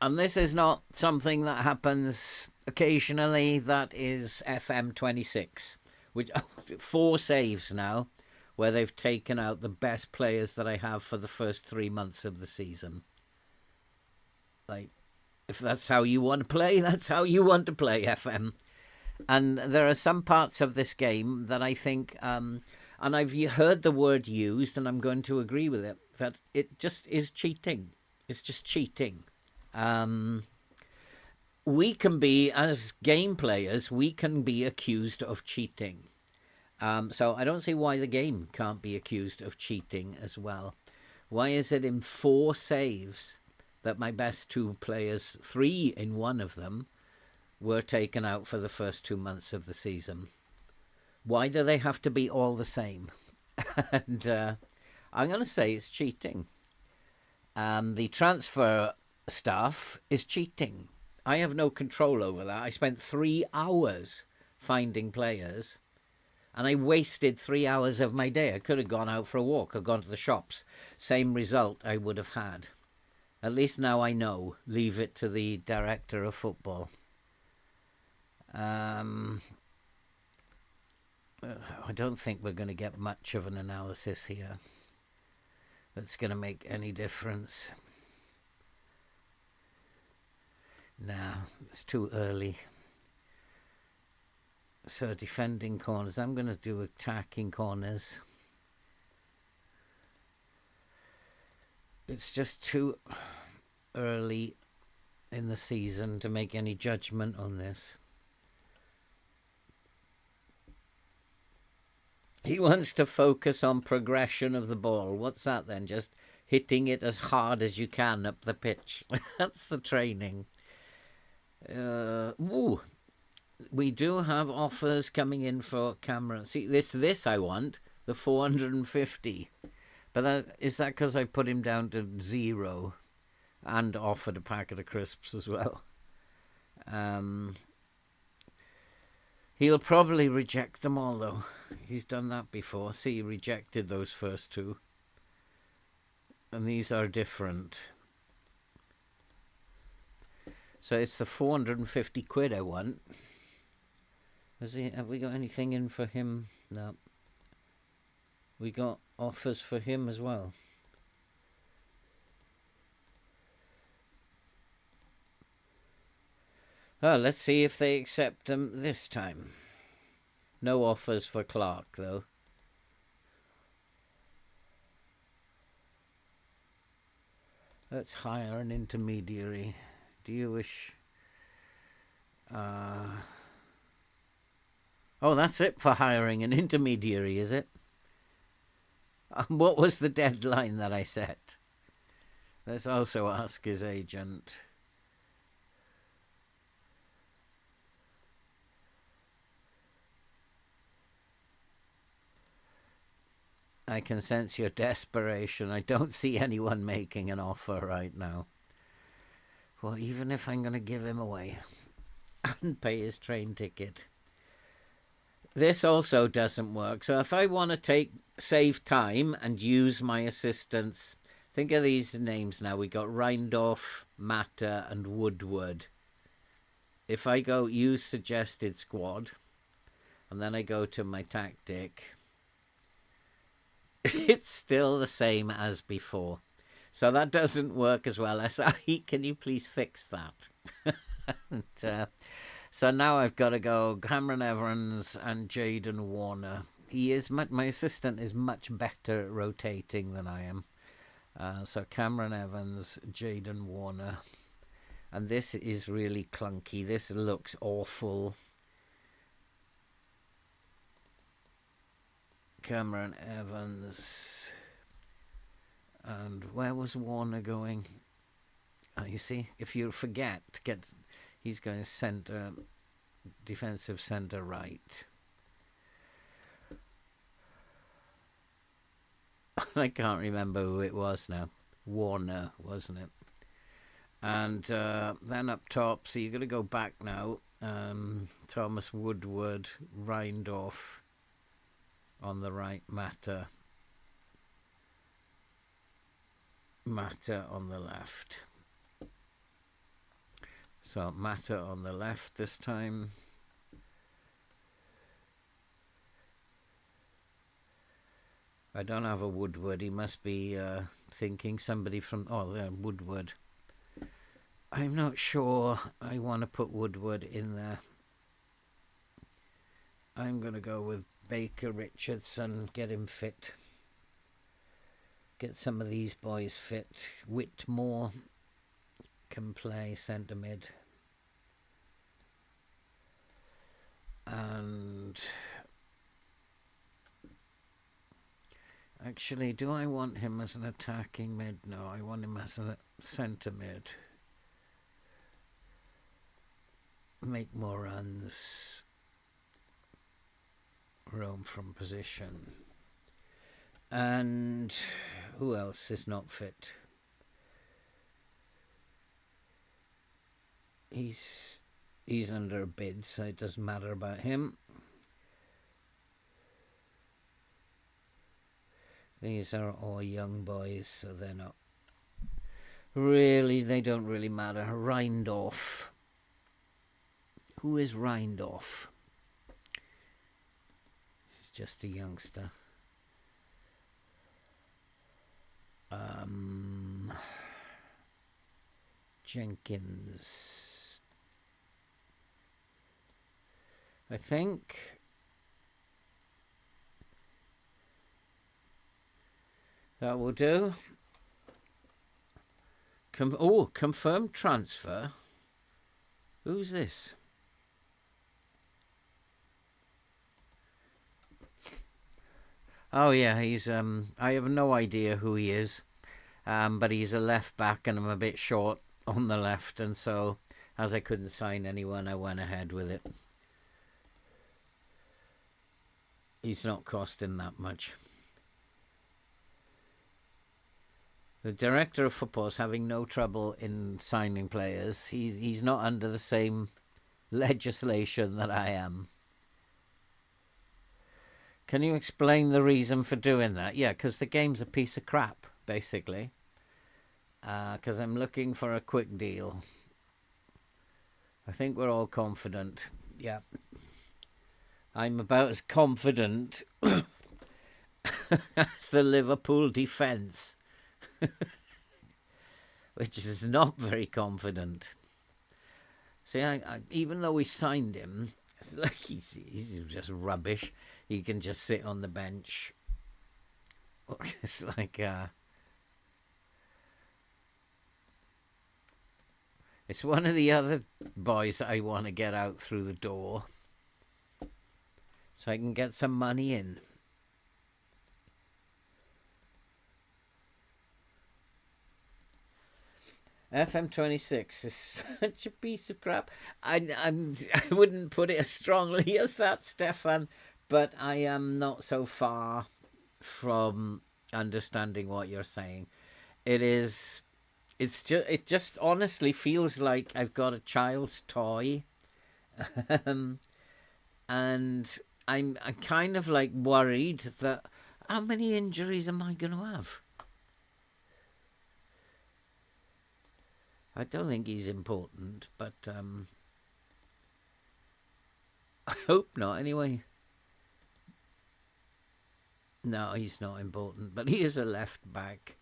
And this is not something that happens occasionally. That is FM26, which 4 saves now, where they've taken out the best players that I have for the first 3 months of the season. Like, if that's how you want to play, that's how you want to play, FM. And there are some parts of this game that I think, and I've heard the word used, and I'm going to agree with it, that it just is cheating. It's just cheating. We can be, as game players, we can be accused of cheating. So I don't see why the game can't be accused of cheating as well. Why is it in 4 saves that my best 2 players, 3 in one of them, were taken out for the first 2 months of the season? Why do they have to be all the same? And I'm going to say it's cheating. The transfer staff is cheating. I have no control over that. I spent 3 hours finding players and I wasted 3 hours of my day. I could have gone out for a walk or gone to the shops. Same result I would have had. At least now I know. Leave it to the director of football. I don't think we're going to get much of an analysis here that's going to make any difference. Nah, it's too early. So defending corners. I'm going to do attacking corners. It's just too early in the season to make any judgment on this. He wants to focus on progression of the ball. What's that then? Just hitting it as hard as you can up the pitch. That's the training. We do have offers coming in for camera. See, this I want, the 450. But is that because I put him down to 0 and offered a packet of crisps as well? He'll probably reject them all, though. He's done that before. See, he rejected those first 2. And these are different. So it's the 450 quid I want. Have we got anything in for him? No. We got offers for him as well. Oh, let's see if they accept them this time. No offers for Clark, though. Let's hire an intermediary. Do you wish... Oh, that's it for hiring an intermediary, is it? What was the deadline that I set? Let's also ask his agent. I can sense your desperation. I don't see anyone making an offer right now. Well, even if I'm going to give him away and pay his train ticket. This also doesn't work. So if I want to save time and use my assistants, think of these names now. We got Reindorf, Matter, and Woodward. If I go use suggested squad, and then I go to my tactic, it's still the same as before. So that doesn't work as well. SI, can you please fix that? And, so now I've got to go Cameron Evans and Jaden Warner. My assistant is much better at rotating than I am. So Cameron Evans, Jaden Warner. And this is really clunky. This looks awful. Cameron Evans. And where was Warner going? Oh, you see, if you forget, he's going centre, defensive centre right. I can't remember who it was now. Warner, wasn't it? And then up top, so you're going to go back now. Thomas Woodward, Reindorf on the right, Matter on the left. So Matter on the left this time. I don't have a Woodward. He must be thinking somebody from... Oh, there, Woodward. I'm not sure I want to put Woodward in there. I'm going to go with Baker Richardson. Get him fit. Get some of these boys fit. Whitmore can play centre mid. And... actually, do I want him as an attacking mid? No, I want him as a centre mid. Make more runs. Roam from position. And who else is not fit? He's under a bid, so it doesn't matter about him. These are all young boys, so they're not really, they don't really matter. Reindorf. Who is Reindorf? He's just a youngster. Jenkins. I think. That will do. Confirmed transfer. Who's this? Oh yeah, he's I have no idea who he is. But he's a left back and I'm a bit short on the left, and so as I couldn't sign anyone, I went ahead with it. He's not costing that much. The director of football is having no trouble in signing players. He's not under the same legislation that I am. Can you explain the reason for doing that? Yeah, because the game's a piece of crap, basically. Because I'm looking for a quick deal. I think we're all confident. Yeah. I'm about as confident as the Liverpool defence, which is not very confident. See, even though we signed him, it's like he's just rubbish. He can just sit on the bench. It's like it's one of the other boys that I want to get out through the door so I can get some money in. FM26 is such a piece of crap. I wouldn't put it as strongly as that, Stefan, but I am not so far from understanding what you're saying. It just honestly feels like I've got a child's toy, and I'm kind of like worried that how many injuries am I going to have? I don't think he's important, but I hope not anyway. No, he's not important, but he is a left back.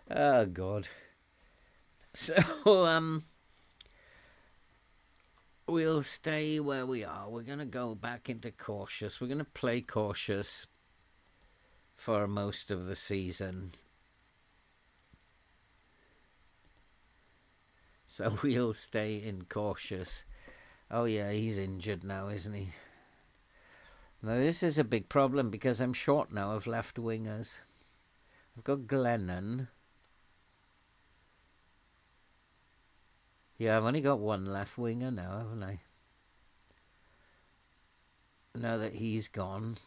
Oh, God. So, we'll stay where we are. We're going to go back into cautious. We're going to play cautious for most of the season. So we'll stay in cautious. Oh, yeah, he's injured now, isn't he? Now, this is a big problem because I'm short now of left wingers. I've got Glennon. Yeah, I've only got one left winger now, haven't I? Now that he's gone.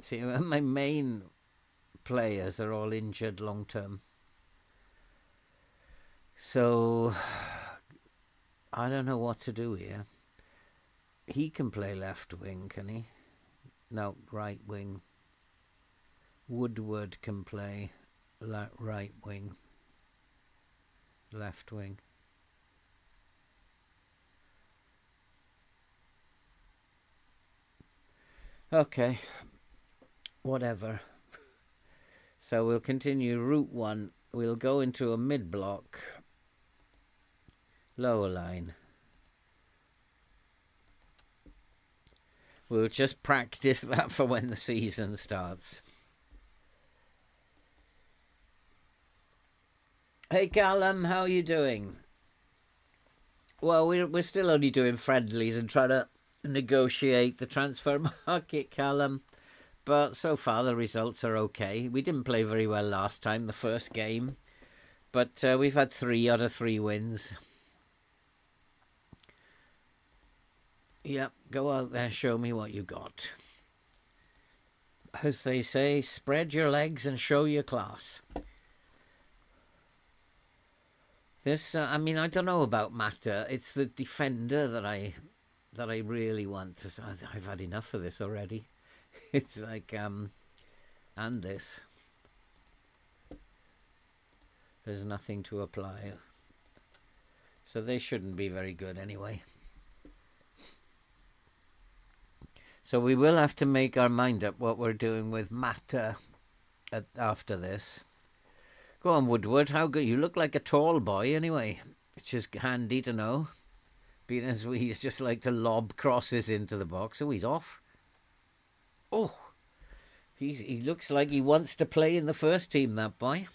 See, my main players are all injured long term. So I don't know what to do here. He can play left wing, can he? No, right wing. Woodward can play right wing. Left wing. Okay. Whatever. So we'll continue route 1. We'll go into a mid-block. Lower line. We'll just practice that for when the season starts. Hey Callum, how are you doing? Well, we're still only doing friendlies and trying to negotiate the transfer market, Callum. But so far the results are okay. We didn't play very well last time, the first game. But we've had 3 out of 3 wins. Yep, go out there, show me what you got. As they say, spread your legs and show your class. This, I mean, I don't know about Mata. It's the defender that I really want to. I've had enough of this already. It's like, and this. There's nothing to apply. So they shouldn't be very good anyway. So we will have to make our mind up what we're doing with Mata after this. Go on, Woodward. How good. You look like a tall boy anyway, which is handy to know. Being as we just like to lob crosses into the box. Oh, he's off. Oh, he looks like he wants to play in the first team, that boy.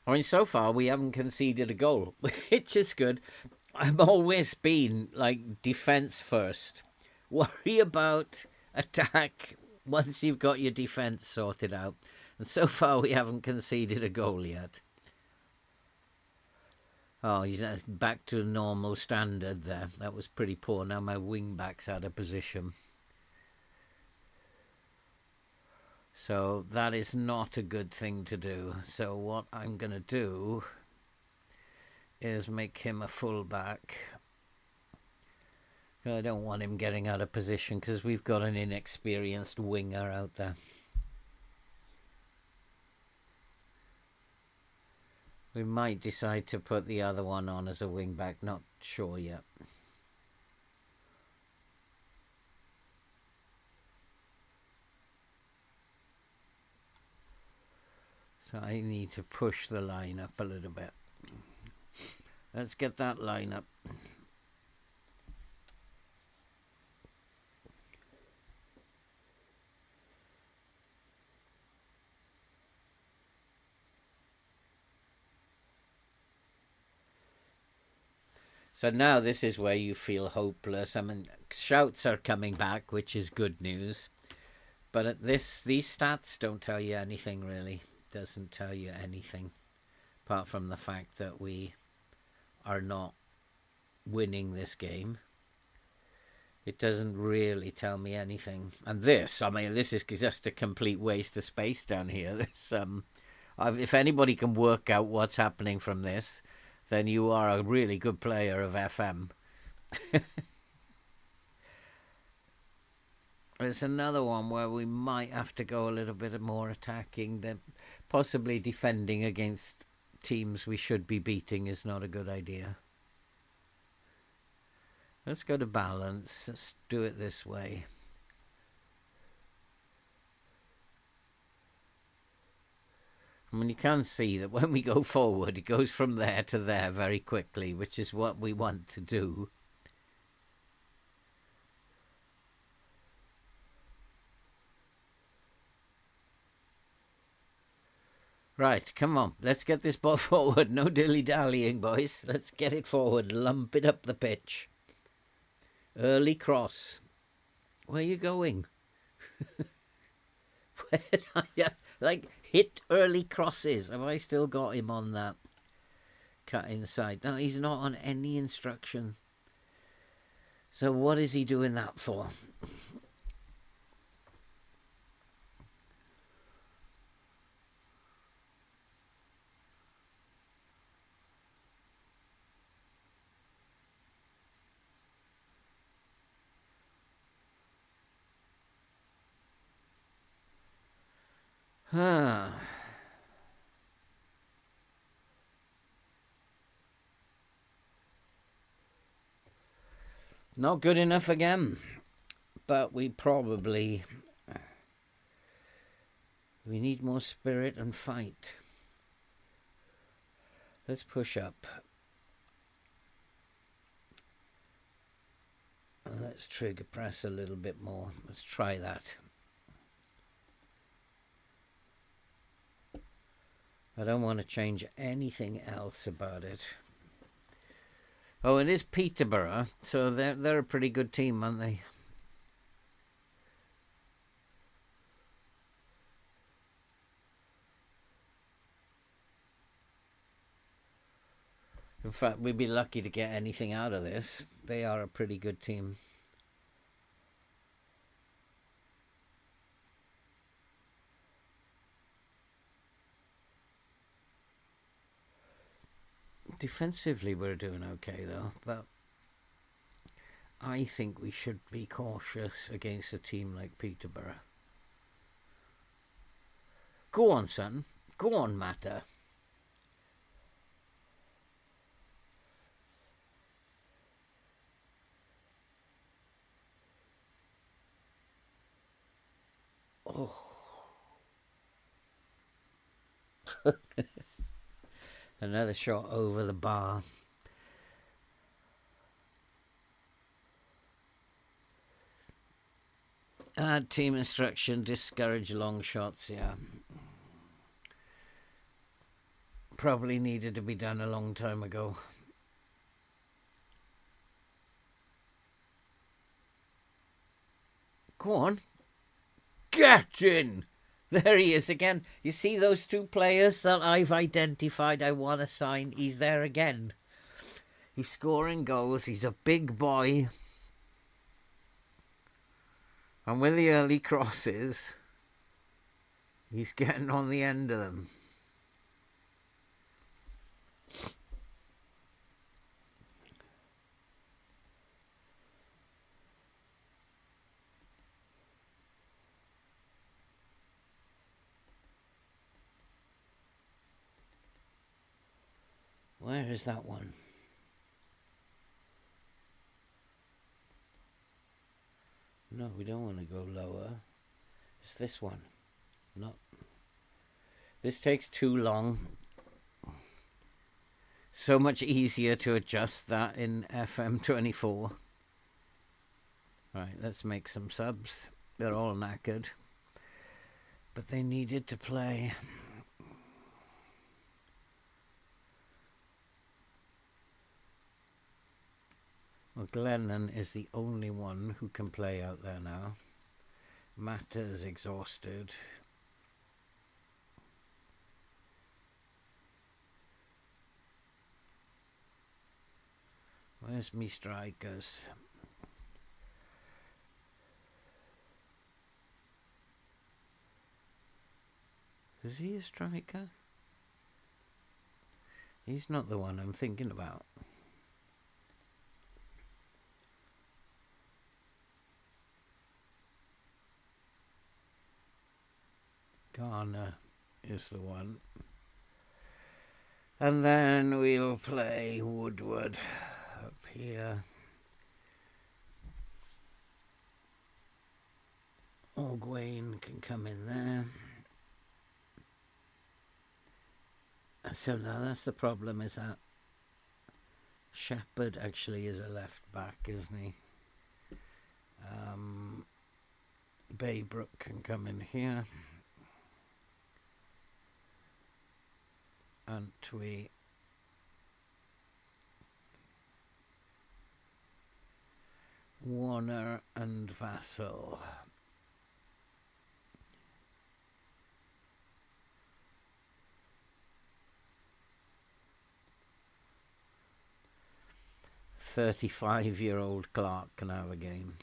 I mean, so far we haven't conceded a goal, which is good. I've always been like defense first. Worry about attack once you've got your defense sorted out. And so far we haven't conceded a goal yet. Oh, he's back to normal standard there. That was pretty poor. Now my wing back's out of position. So that is not a good thing to do. So what I'm going to do is make him a fullback. I don't want him getting out of position because we've got an inexperienced winger out there. We might decide to put the other one on as a wing back, not sure yet. So I need to push the line up a little bit. Let's get that line up. So now this is where you feel hopeless. I mean, shouts are coming back, which is good news. But at these stats don't tell you anything, really. Doesn't tell you anything. Apart from the fact that we are not winning this game. It doesn't really tell me anything. And this, I mean, this is just a complete waste of space down here. This, if anybody can work out what's happening from this, then you are a really good player of FM. There's another one where we might have to go a little bit more attacking. Possibly defending against teams we should be beating is not a good idea. Let's go to balance. Let's do it this way. I mean, you can see that when we go forward, it goes from there to there very quickly, which is what we want to do. Right, come on. Let's get this ball forward. No dilly-dallying, boys. Let's get it forward. Lump it up the pitch. Early cross. Where are you going? Where are you? Like, hit early crosses. Have I still got him on that? Cut inside. No, he's not on any instruction. So what is he doing that for? Not good enough again, but we need more spirit and fight. Let's push up. Let's trigger press a little bit more. Let's try that. I don't want to change anything else about it. Oh, it is Peterborough, so they're a pretty good team, aren't they? In fact, we'd be lucky to get anything out of this. They are a pretty good team. Defensively, we're doing okay, though, but I think we should be cautious against a team like Peterborough. Go on, son. Go on, Matter. Oh. Another shot over the bar. Add team instruction, discourage long shots, yeah. Probably needed to be done a long time ago. Go on. Get in! There he is again. You see those two players that I've identified I want to sign? He's there again. He's scoring goals. He's a big boy. And with the early crosses, he's getting on the end of them. Where is that one? No, we don't want to go lower. It's this one. No. This takes too long. So much easier to adjust that in FM24. Right, let's make some subs. They're all knackered. But they needed to play. Well, Glennon is the only one who can play out there now. Matt is exhausted. Where's me strikers? Is he a striker? He's not the one I'm thinking about. Garner is the one. And then we'll play Woodward up here. Ogwain can come in there. So now that's the problem, is that Shepherd actually is a left back, isn't he? Baybrook can come in here. Antwi. Warner and Vassell. "35-year-old Clark can have a game."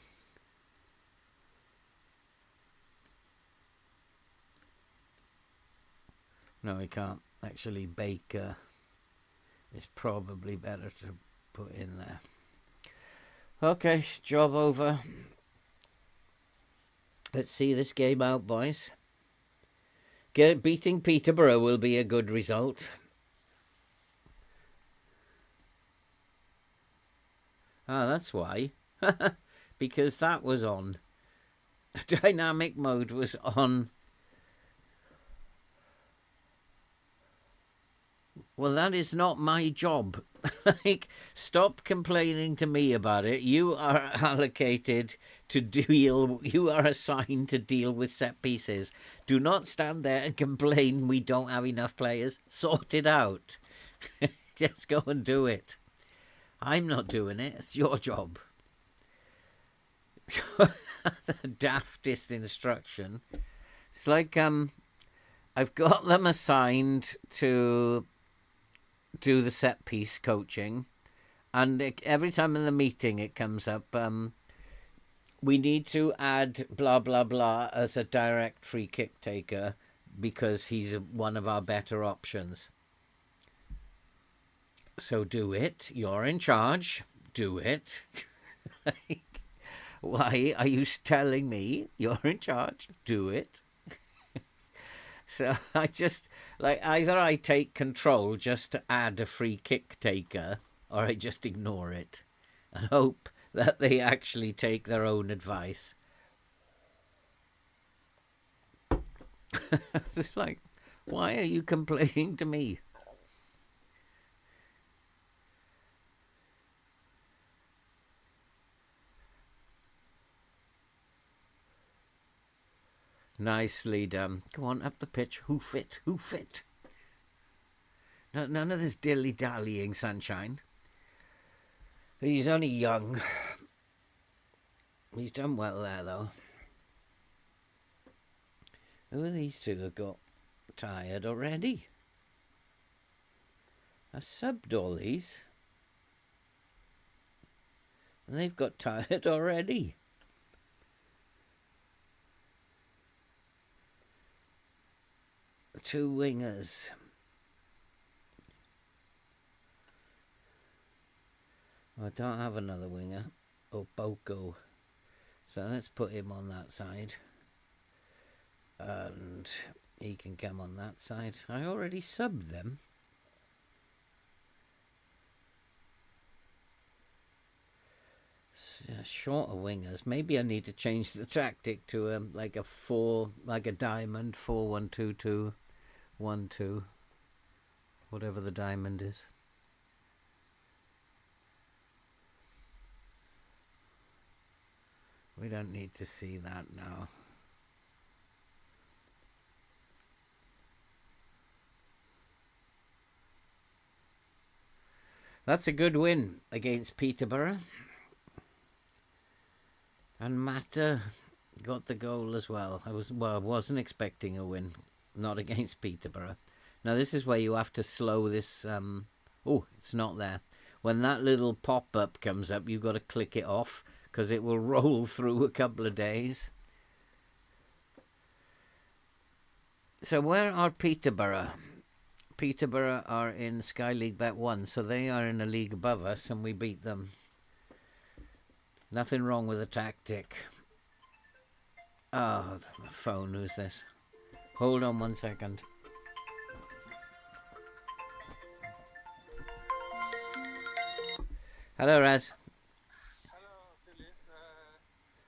No, he can't. Actually, Baker is probably better to put in there. Okay, job over. Let's see this game out, boys. Beating Peterborough will be a good result. Ah, that's why. Because that was on. Dynamic mode was on. Well, that is not my job. Like, stop complaining to me about it. You are allocated to deal, you are assigned to deal with set pieces. Do not stand there and complain we don't have enough players. Sort it out. Just go and do it. I'm not doing it. It's your job. That's a daftest instruction. It's like I've got them assigned to do the set piece coaching, and every time in the meeting it comes up, we need to add blah blah blah as a direct free kick taker because he's one of our better options. So do it. You're in charge. Do it. Like, why are you telling me you're in charge? Do it. So I just, like, either I take control just to add a free kick taker, or I just ignore it and hope that they actually take their own advice. It's just like, why are you complaining to me? Nicely done. Go on, up the pitch. Hoof it. Hoof it. No, none of this dilly-dallying, Sunshine. He's only young. He's done well there, though. Who are these two that got tired already? I subbed all these. And they've got tired already. Two wingers. I don't have another winger. Oh, Boko. So let's put him on that side. And he can come on that side. I already subbed them. Shorter wingers. Maybe I need to change the tactic to like a 4, like a diamond, 4-1-2-2, 1-2, whatever the diamond is. We don't need to see that now. That's a good win against Peterborough. And Mata got the goal as well. I wasn't expecting a win, not against Peterborough. Now this is where you have to slow this. Oh, it's not there. When that little pop-up comes up, you've got to click it off because it will roll through a couple of days. So where are Peterborough? Peterborough are in Sky League Bet 1, so they are in a league above us, and we beat them. Nothing wrong with the tactic. Oh, the phone. Who's this? Hold on 1 second. Hello, Raz. Hello, Philip.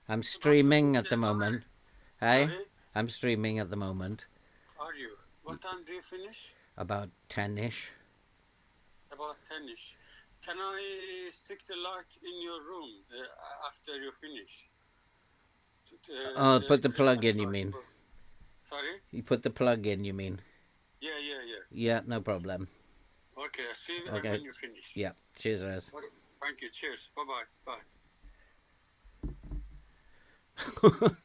I'm streaming at the moment. Hey? Sorry? I'm streaming at the moment. Are you? What time do you finish? About 10-ish. About 10ish. Can I stick the light in your room after you finish? Put the plug in, you mean? Sorry? You put the plug in, you mean? Yeah. Yeah, no problem. Okay, I'll see you Okay. when you finish. Yeah, cheers, Raz. Okay, thank you. Cheers. Bye-bye. Bye.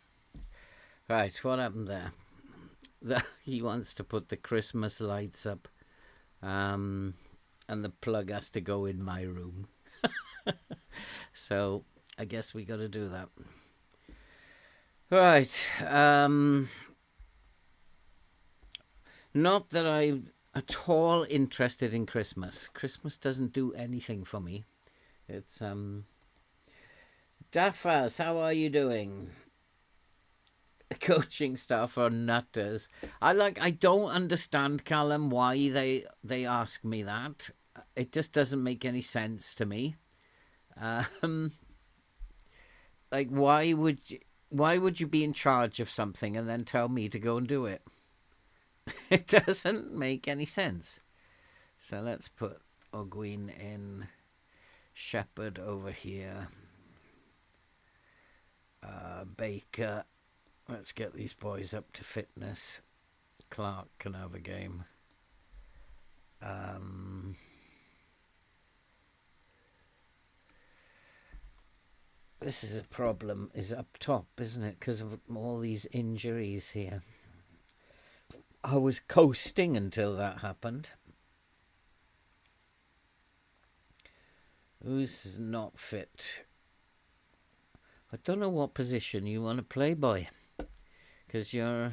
Right, what happened there? He wants to put the Christmas lights up. And the plug has to go in my room. So I guess we got to do that. Right. Not that I'm at all interested in Christmas. Christmas doesn't do anything for me. It's Daffas, how are you doing? Coaching staff are nutters. I don't understand, Callum, why they ask me that. It just doesn't make any sense to me. Like, why would you be in charge of something and then tell me to go and do it? It doesn't make any sense. So let's put Ogween in, Shepherd over here, Baker. Let's get these boys up to fitness. Clark can have a game. This is a problem, is up top, isn't it? Because of all these injuries here. I was coasting until that happened. Who's not fit? I don't know what position you want to play, boy. Because you're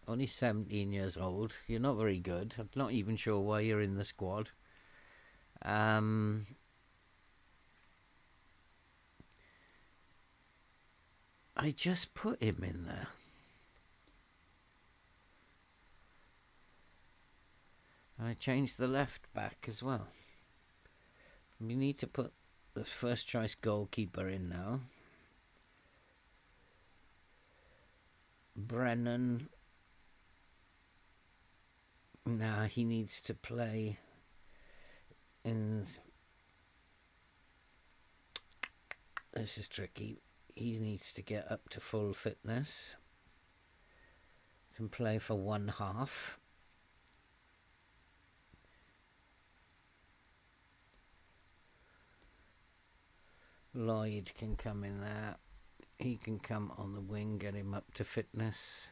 only 17 years old. You're not very good. I'm not even sure why you're in the squad. I just put him in there. And I changed the left back as well. We need to put the first choice goalkeeper in now. Brennan. Nah, he needs to play in... This is tricky. He needs to get up to full fitness. Can play for one half. Lloyd can come in there. He can come on the wing, get him up to fitness.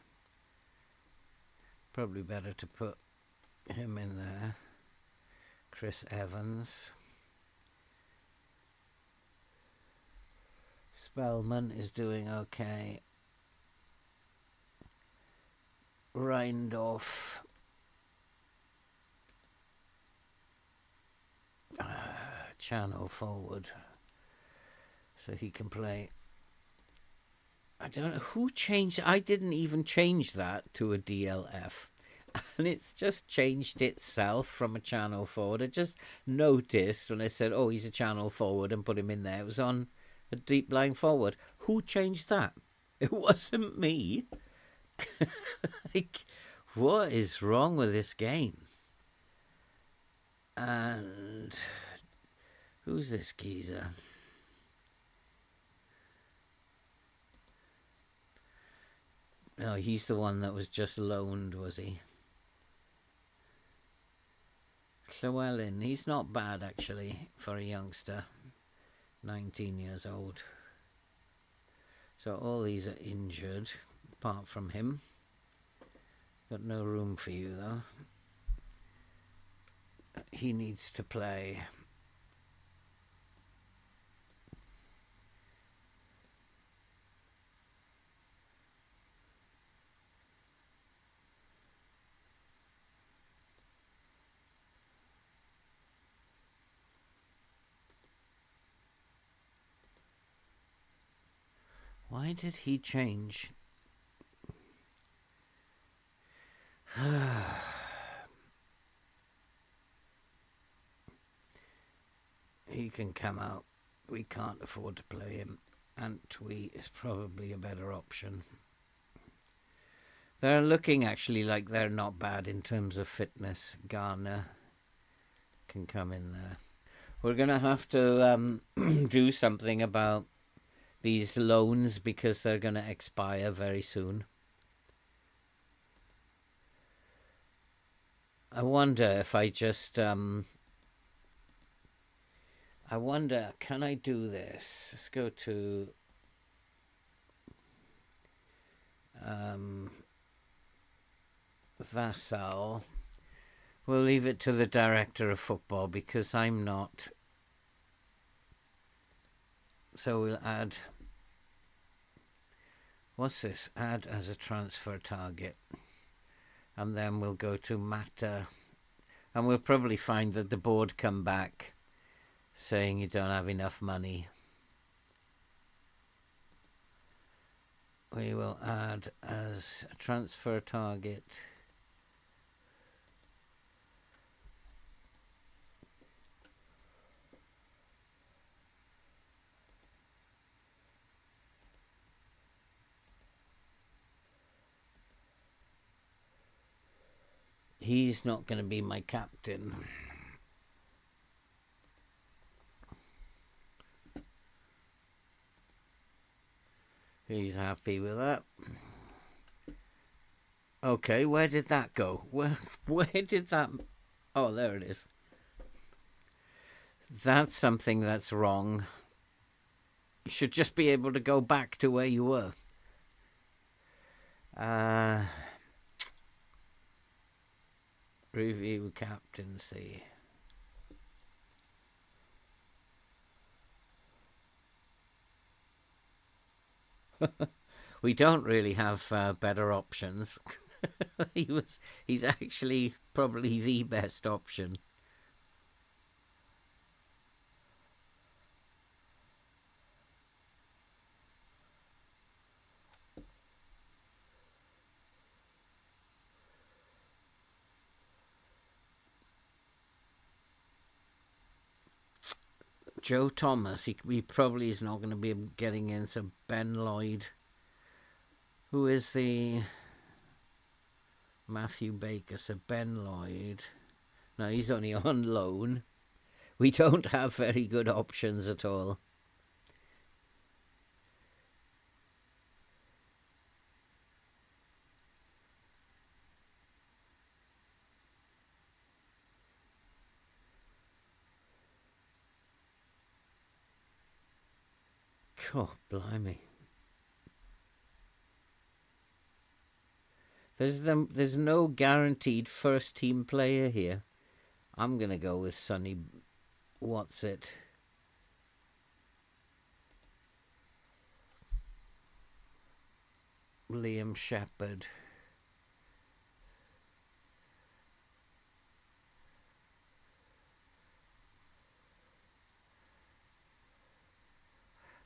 Probably better to put him in there. Chris Evans. Spellman is doing okay. Reindorf. Channel forward. So he can play. I don't know who changed. I didn't even change that to a DLF. And it's just changed itself from a channel forward. I just noticed when I said, oh, he's a channel forward and put him in there. It was on a deep lying forward. Who changed that? It wasn't me. Like, what is wrong with this game? And who's this geezer? Oh, he's the one that was just loaned, was he? Llewellyn, he's not bad actually for a youngster. 19 years old. So all these are injured, apart from him. Got no room for you though. He needs to play. Why did he change? He can come out. We can't afford to play him. Antwi is probably a better option. They're looking actually like they're not bad in terms of fitness. Garner can come in there. We're going to have to do something about these loans because they're going to expire very soon. I wonder if I just... I wonder, can I do this? Let's go to... Vassal. We'll leave it to the director of football because I'm not. So we'll add... What's this? Add as a transfer target. And then we'll go to matter. And we'll probably find that the board come back saying you don't have enough money. We will add as a transfer target. He's not going to be my captain. He's happy with that. Okay, where did that go? Where did that... Oh, there it is. That's something that's wrong. You should just be able to go back to where you were. Review captaincy. We don't really have better options. He's actually probably the best option. Joe Thomas, he probably is not going to be getting in. So Ben Lloyd, who is the Matthew Baker. So Ben Lloyd, no, he's only on loan. We don't have very good options at all. Oh, blimey. There's no guaranteed first team player here. I'm going to go with Sonny What's it? Liam Shepherd.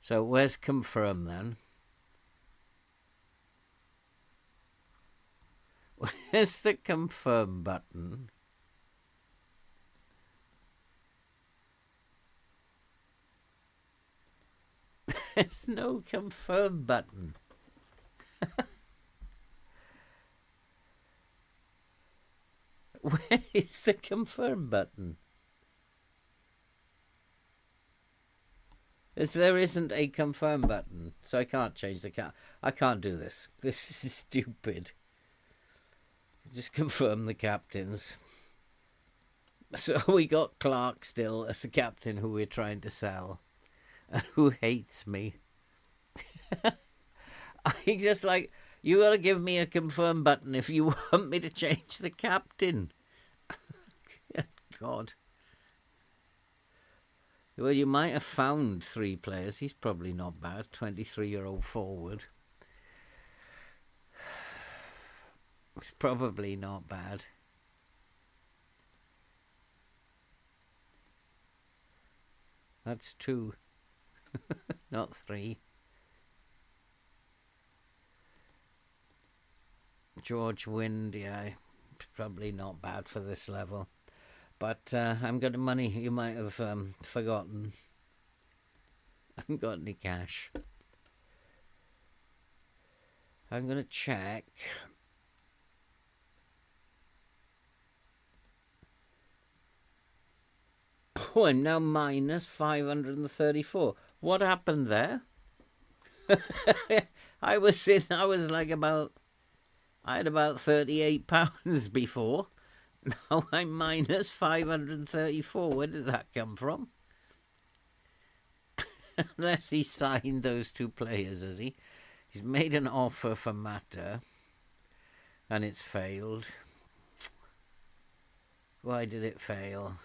So where's confirm then? Where's the confirm button? There's no confirm button. Where is the confirm button? There isn't a confirm button, so I can't change the cap. I can't do this. This is stupid. Just confirm the captains. So we got Clark still as the captain who we're trying to sell, and who hates me. I just like, you got to give me a confirm button if you want me to change the captain. God. Well, you might have found 3 players. He's probably not bad. 23-year-old forward. It's probably not bad. That's 2. Not 3. George Wind, yeah, probably not bad for this level. But I'm got money you might have forgotten. I haven't got any cash. I'm going to check. Oh, I'm now minus 534. What happened there? I had about £38 before. Now I'm minus 534. Where did that come from? Unless he signed those 2 players, has he? He's made an offer for Mata, and it's failed. Why did it fail?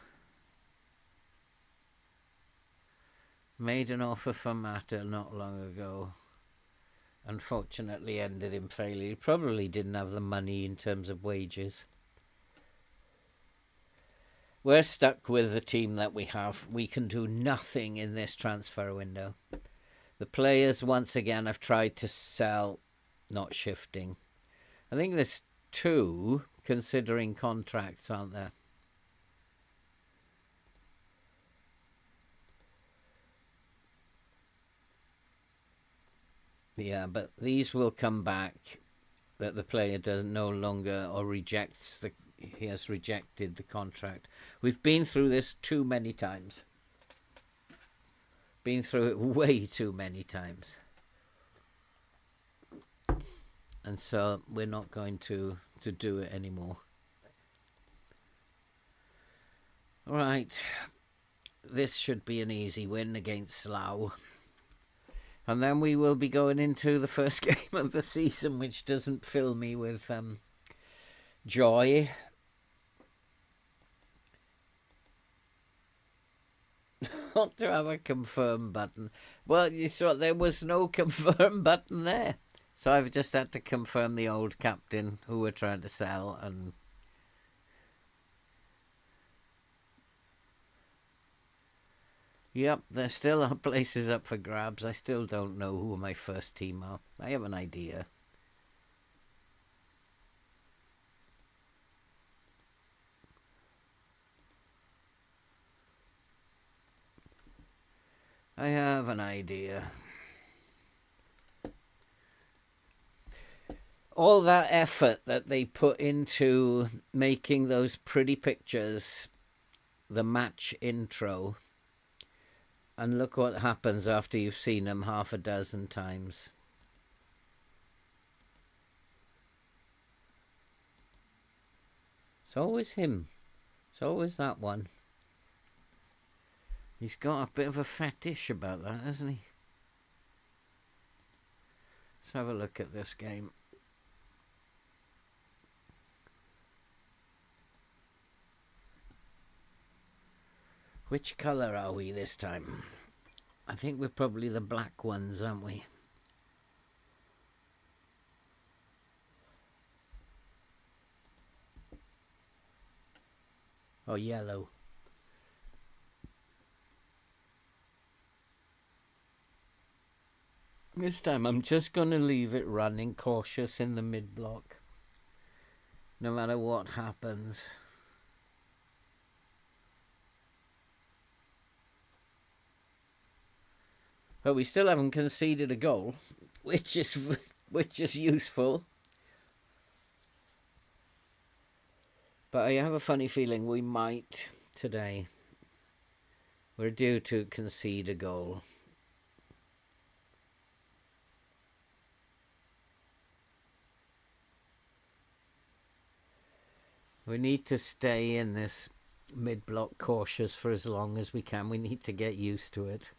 Made an offer for Mata not long ago. Unfortunately ended in failure. He probably didn't have the money in terms of wages. We're stuck with the team that we have. We can do nothing in this transfer window. The players, once again, have tried to sell, not shifting. I think there's 2 considering contracts, aren't there? Yeah, but these will come back that the player does no longer or rejects the... He has rejected the contract. We've been through this too many times. Been through it way too many times. And so we're not going to do it anymore. All right. This should be an easy win against Slough. And then we will be going into the first game of the season, which doesn't fill me with joy. Not to have a confirm button. Well, you saw there was no confirm button there. So I've just had to confirm the old captain who we're trying to sell. And yep, there still are places up for grabs. I still don't know who my first team are. I have an idea. I have an idea. All that effort that they put into making those pretty pictures, the match intro, and look what happens after you've seen them half a dozen times. It's always him. It's always that one. He's got a bit of a fetish about that, hasn't he? Let's have a look at this game. Which colour are we this time? I think we're probably the black ones, aren't we? Or yellow. This time I'm just going to leave it running cautious in the mid-block. No matter what happens. But we still haven't conceded a goal, which is useful. But I have a funny feeling we might today. We're due to concede a goal. We need to stay in this mid-block cautious for as long as we can. We need to get used to it.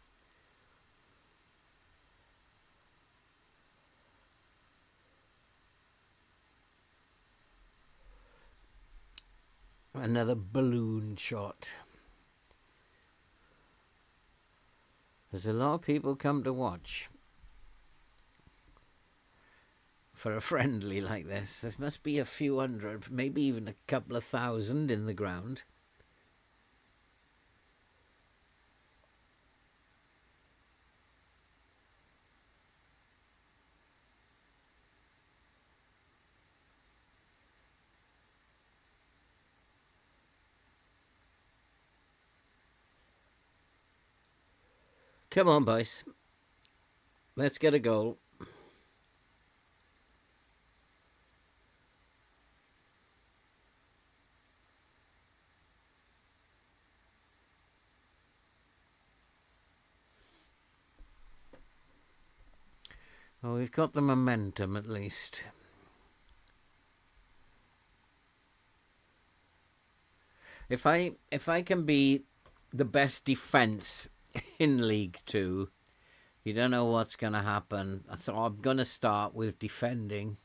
Another balloon shot. There's a lot of people come to watch for a friendly like this. There must be a few hundred, maybe even a couple of thousand in the ground. Come on, boys. Let's get a goal. Well, we've got the momentum at least. If I can be the best defence in League 2, you don't know what's going to happen. So I'm going to start with defending.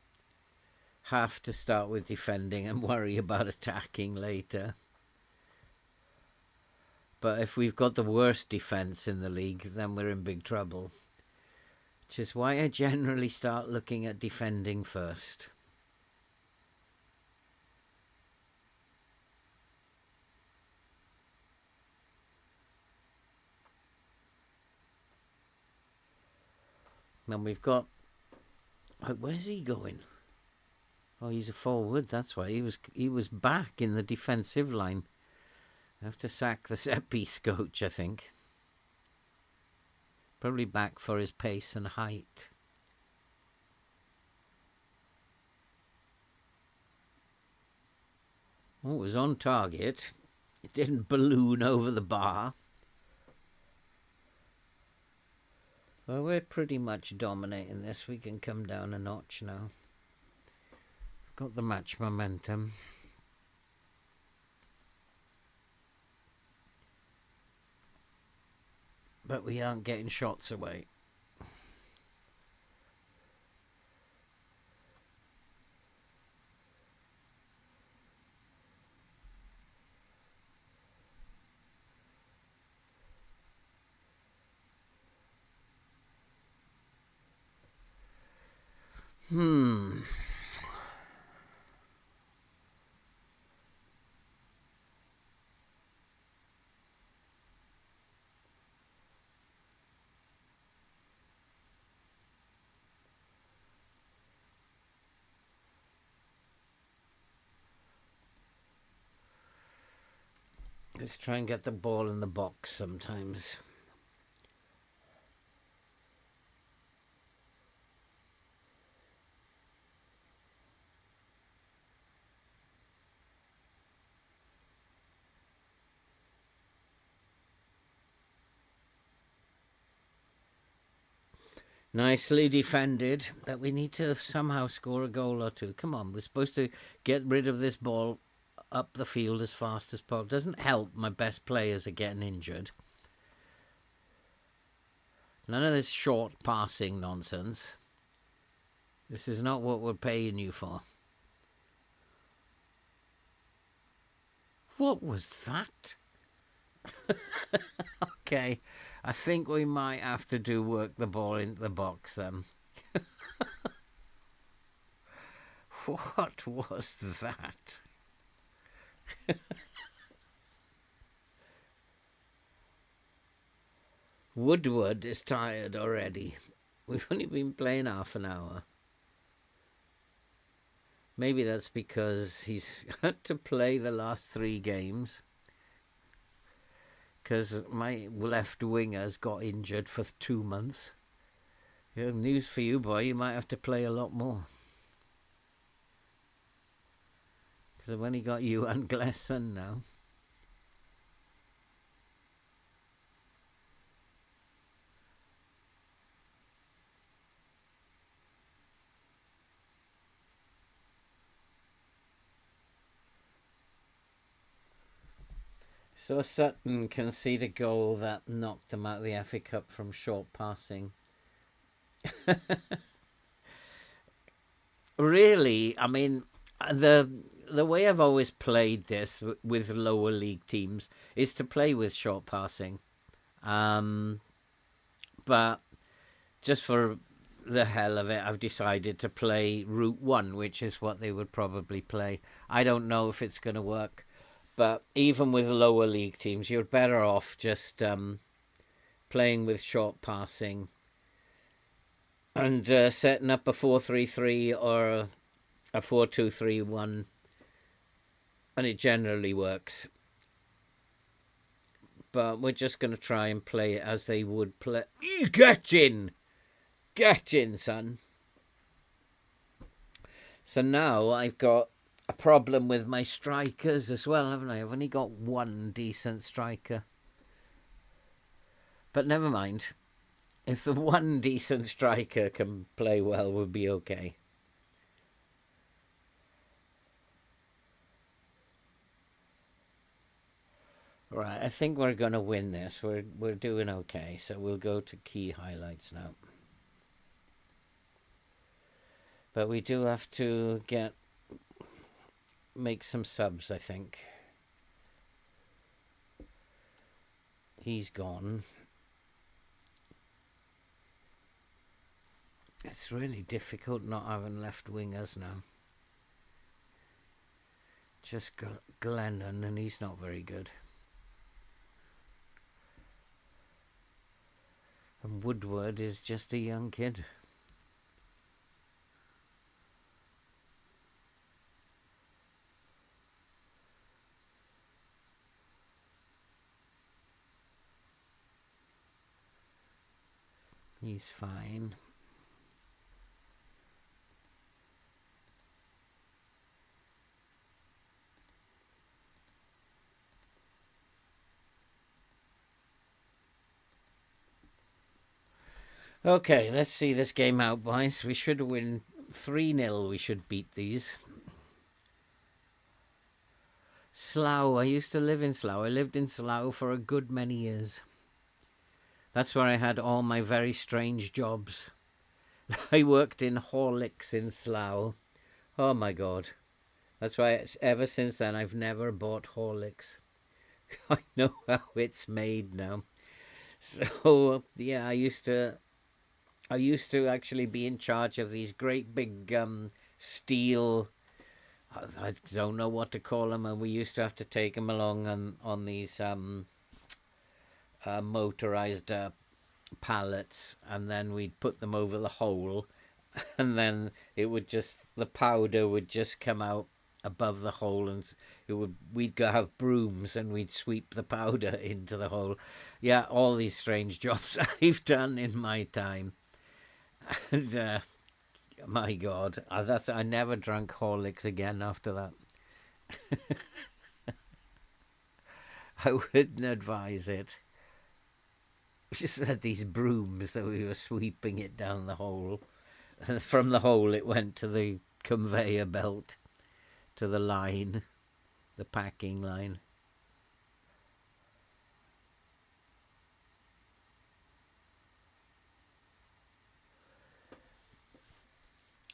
Have to start with defending and worry about attacking later. But if we've got the worst defence in the league, then we're in big trouble. Which is why I generally start looking at defending first. And we've got... Where's he going? Oh, he's a forward, that's why. He was back in the defensive line. I have to sack the set-piece coach, I think. Probably back for his pace and height. Oh, it was on target. It didn't balloon over the bar. Well, we're pretty much dominating this. We can come down a notch now. Got the match momentum. But we aren't getting shots away. Let's try and get the ball in the box sometimes. Nicely defended, but we need to somehow score a goal or two. Come on, we're supposed to get rid of this ball up the field as fast as possible. Doesn't help my best players are getting injured. None of this short passing nonsense. This is not what we're paying you for. What was that? Okay, I think we might have to work the ball into the box then. What was that? Woodward is tired already. We've only been playing half an hour. Maybe that's because he's had to play the last 3 games. because my left winger's got injured for 2 months. News for you, boy. You might have to play a lot more. Because I've only got you and Glesson now. So Sutton conceded a goal that knocked them out of the FA Cup from short passing. Really, I mean, the way I've always played this with lower league teams is to play with short passing. But just for the hell of it, I've decided to play Route 1, which is what they would probably play. I don't know if it's going to work. But even with lower league teams, you're better off just playing with short passing and setting up a 4-3-3 or a 4-2-3-1, and it generally works. But we're just going to try and play it as they would play. Get in, son. So now I've got a problem with my strikers as well, haven't I? I've only got one decent striker. But never mind. If the one decent striker can play well, we'll be okay. Right, I think we're going to win this. We're doing okay, so we'll go to key highlights now. But we do have to make some subs, I think. He's gone. It's really difficult not having left wingers now. Just Glennon, and he's not very good. And Woodward is just a young kid. He's fine. Okay, let's see this game out, boys. We should win 3-0. We should beat these. Slough. I used to live in Slough. I lived in Slough for a good many years. That's where I had all my very strange jobs. I worked in Horlicks in Slough. Oh my God. That's why ever since then I've never bought Horlicks. I know how it's made now. So yeah, I used to actually be in charge of these great big steel, I don't know what to call them, and we used to have to take them along on these motorized pallets, and then we'd put them over the hole, and then the powder would just come out above the hole, and we'd go have brooms and we'd sweep the powder into the hole. Yeah, all these strange jobs I've done in my time. And my God, I never drank Horlicks again after that. I wouldn't advise it. We just had these brooms that we were sweeping it down the hole. And from the hole it went to the conveyor belt, to the line, the packing line.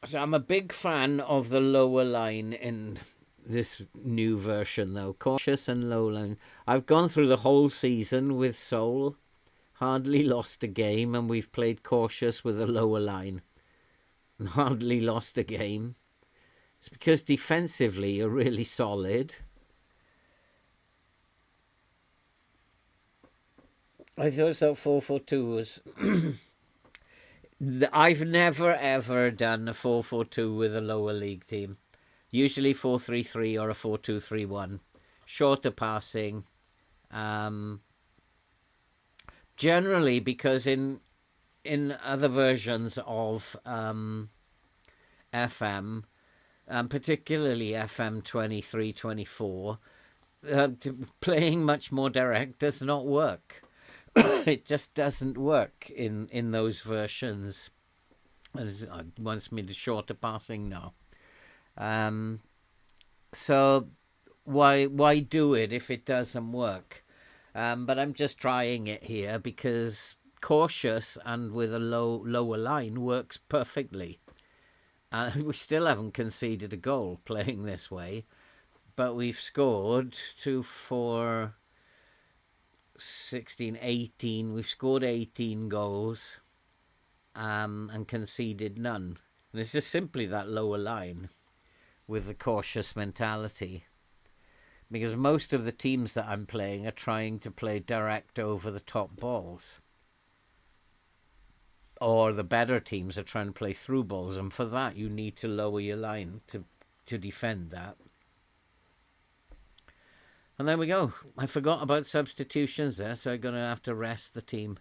So I'm a big fan of the lower line in this new version, though. Cautious and low line. I've gone through the whole season with Seoul, hardly lost a game, and we've played cautious with a lower line. And hardly lost a game. It's because defensively you're really solid. I thought that 4-4-2 was... I've never ever done a 4-4-2 with a lower league team. Usually 4-3-3 or a 4-2-3-1. Shorter passing. generally because in other versions of FM, particularly FM 23-24, playing much more direct does not work. It just doesn't work in those versions. It wants me to shorter passing now. So why do it if it doesn't work? But I'm just trying it here because cautious and with a lower line works perfectly. We still haven't conceded a goal playing this way, but we've scored 2, 4, 16, 18. We've scored 18 goals and conceded none. And it's just simply that lower line with the cautious mentality. Because most of the teams that I'm playing are trying to play direct over the top balls. Or the better teams are trying to play through balls. And for that, you need to lower your line to defend that. And there we go. I forgot about substitutions there, so I'm going to have to rest the team.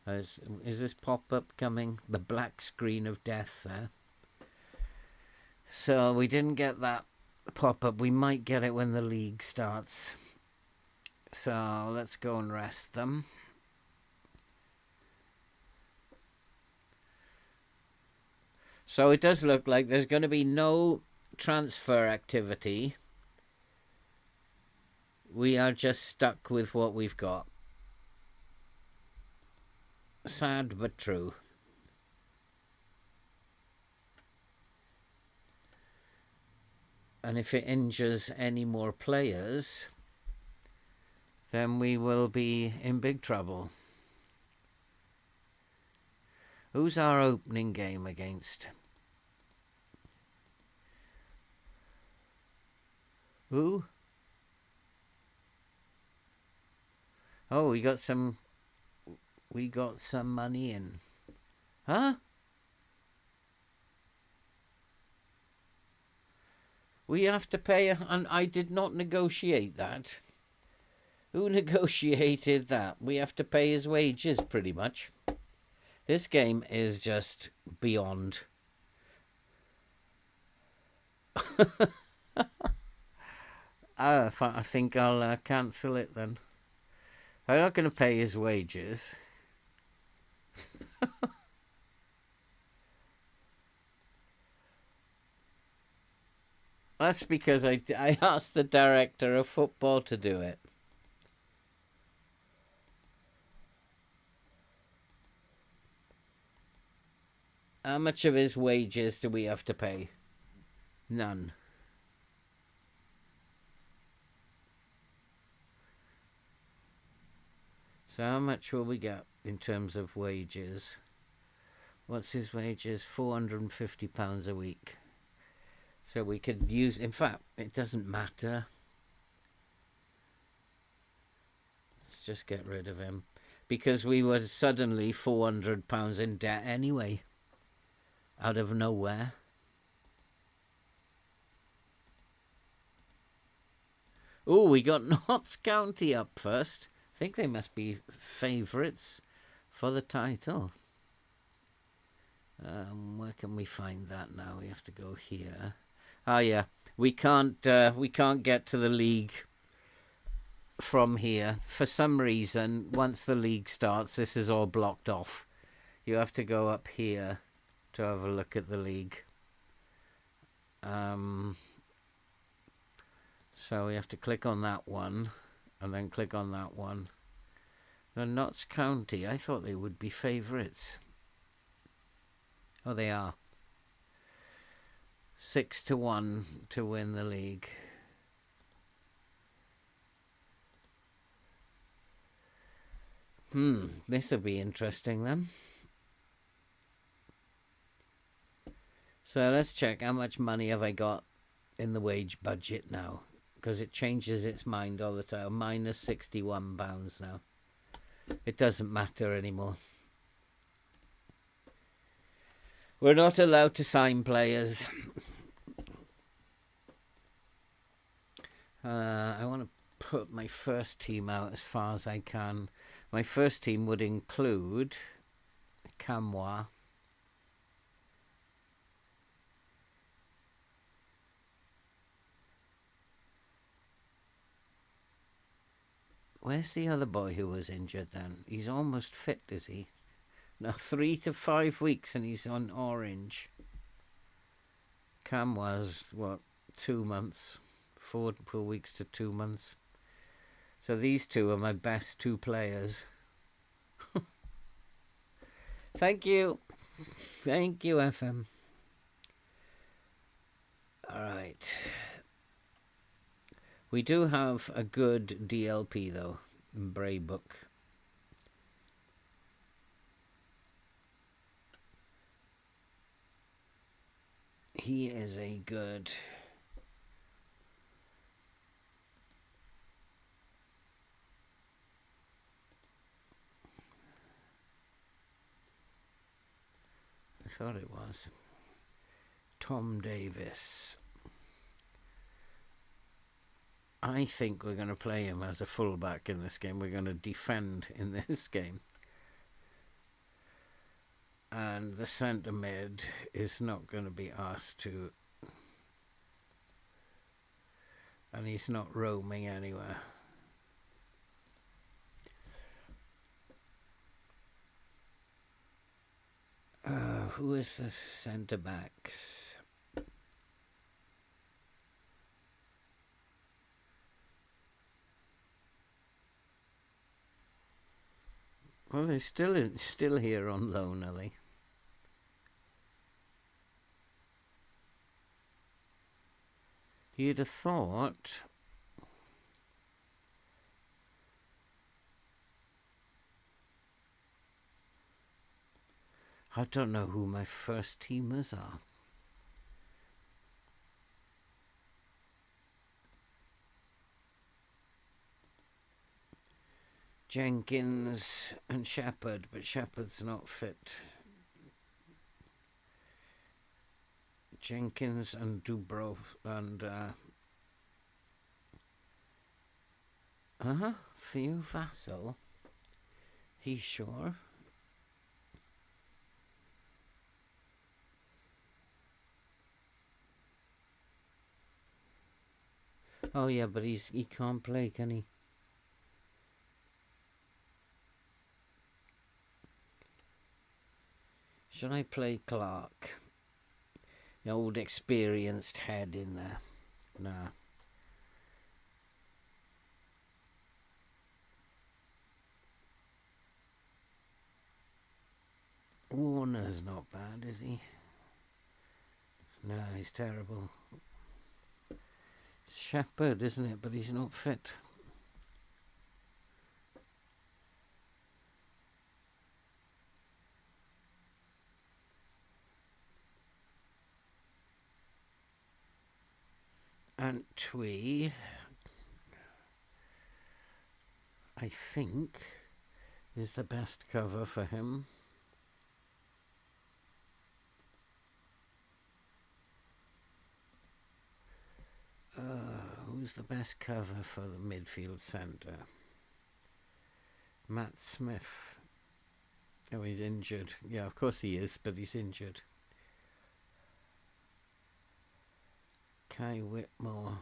Is this pop-up coming? The black screen of death there. So we didn't get that pop-up. We might get it when the league starts. So let's go and rest them. So it does look like there's going to be no transfer activity. We are just stuck with what we've got. Sad but true. And if it injures any more players, then we will be in big trouble. Who's our opening game against? Who? Oh, we got some money in. Huh? We have to pay, and I did not negotiate that. Who negotiated that? We have to pay his wages, pretty much. This game is just beyond. I think I'll cancel it then. I'm not going to pay his wages. That's because I asked the director of football to do it. How much of his wages do we have to pay? None. So how much will we get in terms of wages? What's his wages? £450 a week. So we could use... In fact, it doesn't matter. Let's just get rid of him. Because we were suddenly £400 in debt anyway. Out of nowhere. Oh, we got Notts County up first. I think they must be favourites for the title. Where can we find that now? We have to go here. Oh yeah, we can't get to the league from here for some reason. Once the league starts, this is all blocked off. You have to go up here to have a look at the league. So we have to click on that one and then click on that one. The Notts County, I thought they would be favourites. Oh, they are. 6-1 to win the league. This will be interesting then. So let's check how much money have I got in the wage budget now, because it changes its mind all the time. Minus £61 now. It doesn't matter anymore. We're not allowed to sign players. I want to put my first team out as far as I can. My first team would include Camwa, where's the other boy who was injured then? He's almost fit, is he? No, 3 to 5 weeks and he's on orange. Camwa's, what, 2 months? 4 weeks to 2 months. So these two are my best 2 players. Thank you. Thank you, FM. All right. We do have a good DLP, though, in Braybook. He is a good... I thought it was. Tom Davis. I think we're going to play him as a fullback in this game. We're going to defend in this game. And the centre mid is not going to be asked to... And he's not roaming anywhere. Who is the centre backs? Well, they're still here on loan, are they? You'd have thought... I don't know who my first teamers are. Jenkins and Shepherd, but Shepherd's not fit. Jenkins and Dubrov and Theo Vassal. He's sure. Oh yeah, but he can't play, can he? Should I play Clark? The old experienced head in there. Nah. Warner's not bad, is he? No, he's terrible. It's Shepherd, isn't it? But he's not fit. Antwi, I think, is the best cover for him. Who's the best cover for the midfield centre? Matt Smith. Oh, he's injured. Yeah, of course he is, but he's injured. Kai Whitmore,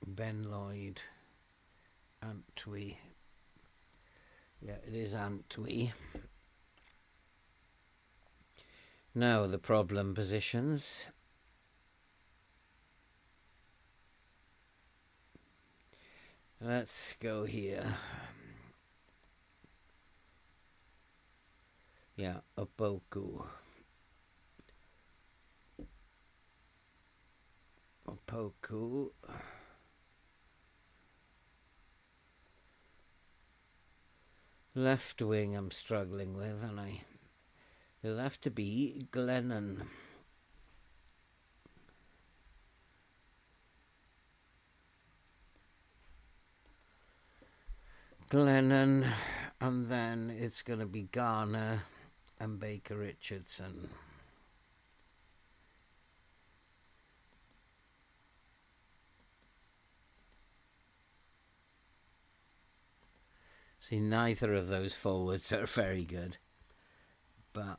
Ben Lloyd, Antwi. Yeah, it is Antwi. Now the problem positions. Let's go here. Yeah, Opoku. Opoku. Left wing I'm struggling with, and it'll have to be Glennon. Glennon, and then it's going to be Garner and Baker Richardson. See, neither of those forwards are very good. But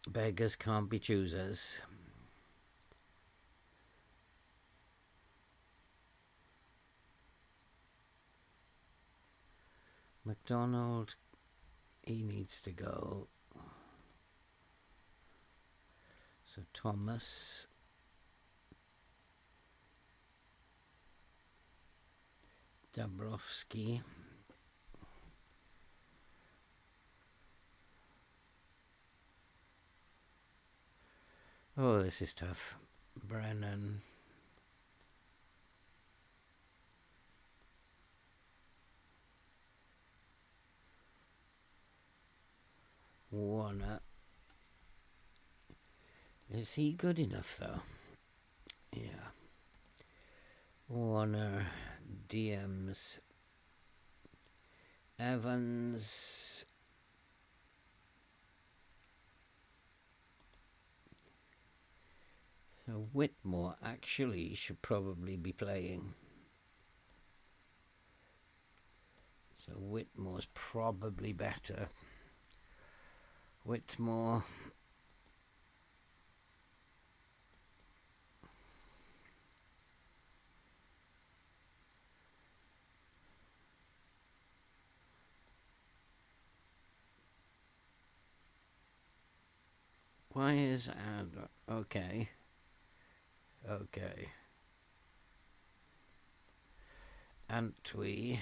beggars can't be choosers. McDonald, he needs to go. So Thomas. Dabrowski. Oh, this is tough. Brennan. Warner. Is he good enough, though? Yeah. Warner. DMs. Evans. So Whitmore actually should probably be playing. So Whitmore's probably better. Whitmore. Why is okay. Okay. Antwi.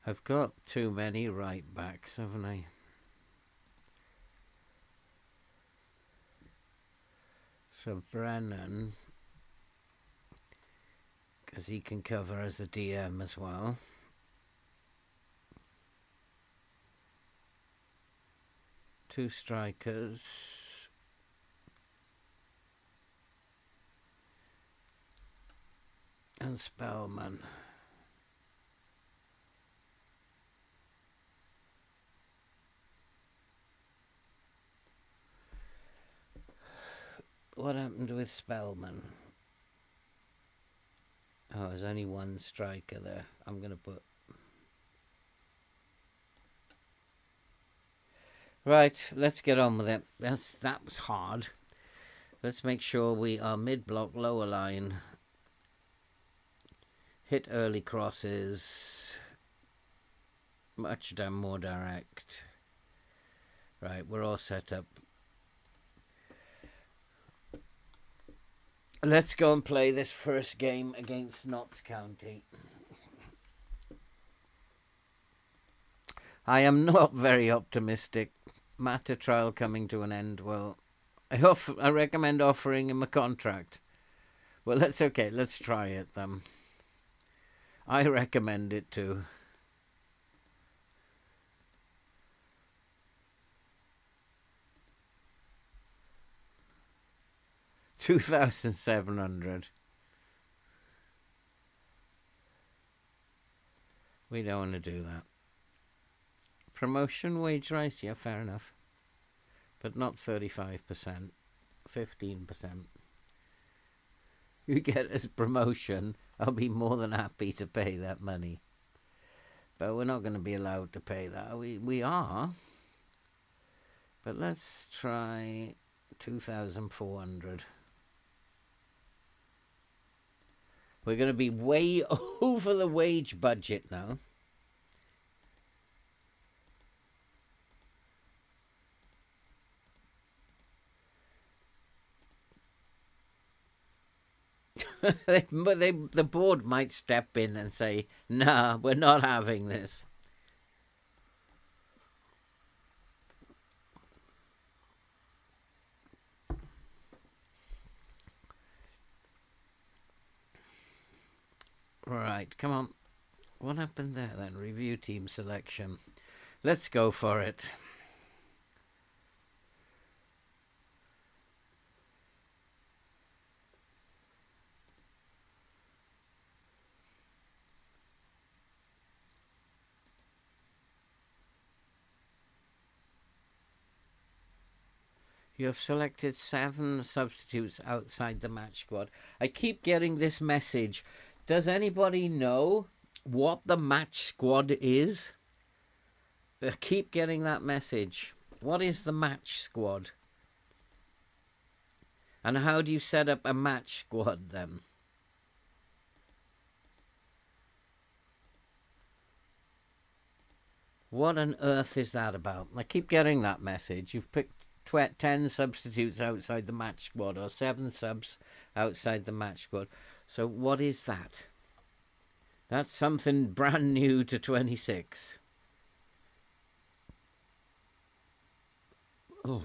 I've got too many right backs, haven't I? So Brennan, because he can cover as a DM as well. Two strikers. And Spellman. What happened with Spellman? Oh, there's only one striker there. I'm going to put... Right, let's get on with it. That was hard. Let's make sure we are mid-block, lower line. Hit early crosses. Much more direct. Right, we're all set up. Let's go and play this first game against Notts County. I am not very optimistic. Matter trial coming to an end. Well, I recommend offering him a contract. Well, that's okay. Let's try it then. I recommend it too. $2,700. We don't want to do that. Promotion wage rise, yeah, fair enough. But not 35%. 15%. You get as promotion, I'll be more than happy to pay that money. But we're not going to be allowed to pay that. We are. But let's try 2,400. We're going to be way over the wage budget now. But the board might step in and say, nah, we're not having this. Right, come on. What happened there then? Review team selection. Let's go for it. You have selected 7 substitutes outside the match squad. I keep getting this message. Does anybody know what the match squad is? I keep getting that message. What is the match squad? And how do you set up a match squad then? What on earth is that about? I keep getting that message. You've picked 10 substitutes outside the match squad, or 7 subs outside the match squad. So what is that? That's something brand new to 26. Oh.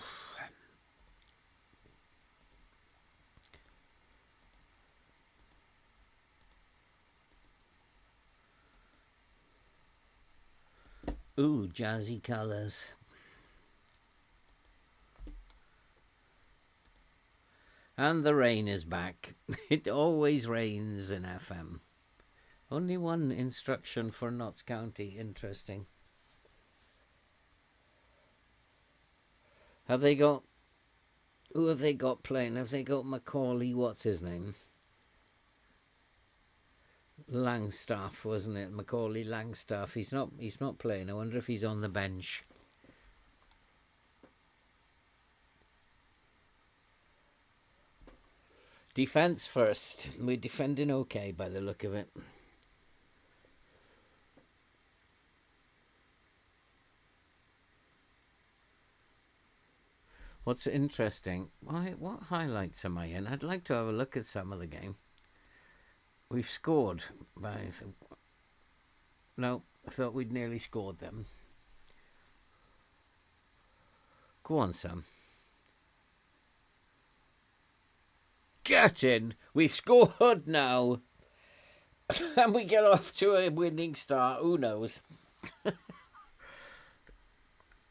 Ooh, jazzy colours. And the rain is back. It always rains in FM. Only one instruction for Notts County. Interesting. Have they got... Who have they got playing? Have they got Macaulay, what's his name? Langstaff, wasn't it? Macaulay Langstaff. He's not playing. I wonder if he's on the bench. Defence first. We're defending okay by the look of it. What's interesting? What highlights am I in? I'd like to have a look at some of the game. We've scored by... No, I thought we'd nearly scored them. Go on, Sam. Get in! We've scored now! And we get off to a winning start. Who knows?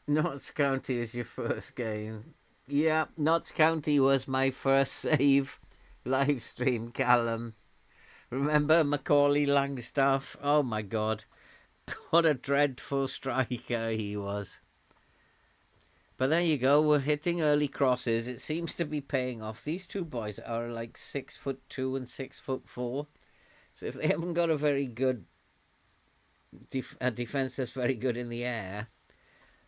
Notts County is your first game. Yeah, Notts County was my first save. Livestream, Callum. Remember Macaulay Langstaff? Oh my God. What a dreadful striker he was. But there you go. We're hitting early crosses. It seems to be paying off. These two boys are like 6'2" and 6'4". So if they haven't got a very good defense that's very good in the air,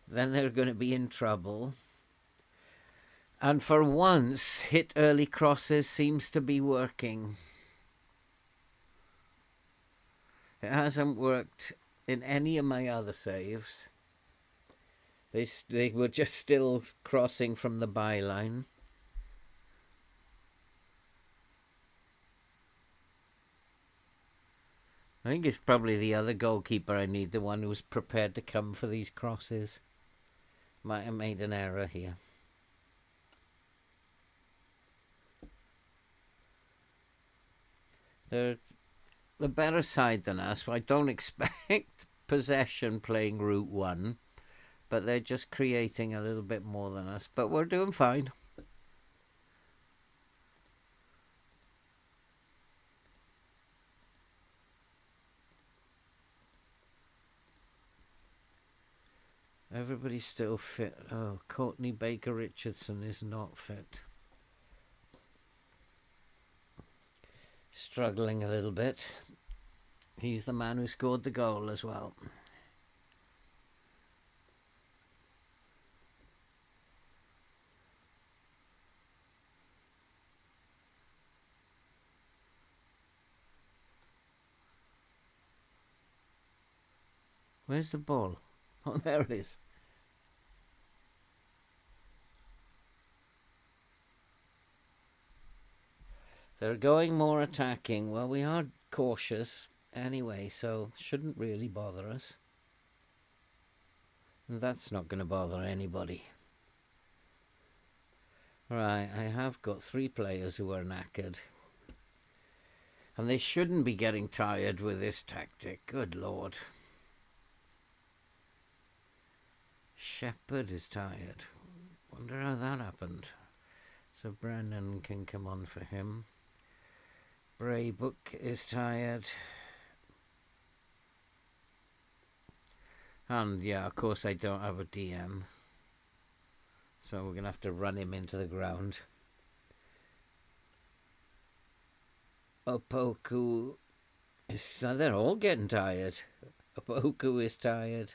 then they're going to be in trouble. And for once, hit early crosses seems to be working. It hasn't worked in any of my other saves. They were just still crossing from the byline. I think it's probably the other goalkeeper I need, the one who's prepared to come for these crosses. Might have made an error here. They're the better side than us. I don't expect possession playing Route 1, but they're just creating a little bit more than us. But we're doing fine. Everybody's still fit. Oh, Courtney Baker-Richardson is not fit. Struggling a little bit. He's the man who scored the goal as well. Where's the ball? Oh, there it is. They're going more attacking. Well, we are cautious anyway, so shouldn't really bother us. And that's not going to bother anybody. Right, I have got 3 players who are knackered. And they shouldn't be getting tired with this tactic. Good Lord. Shepherd is tired. Wonder how that happened. So Brennan can come on for him. Braybook is tired. And yeah, of course I don't have a DM. So we're going to have to run him into the ground. Opoku is... They're all getting tired. Opoku is tired.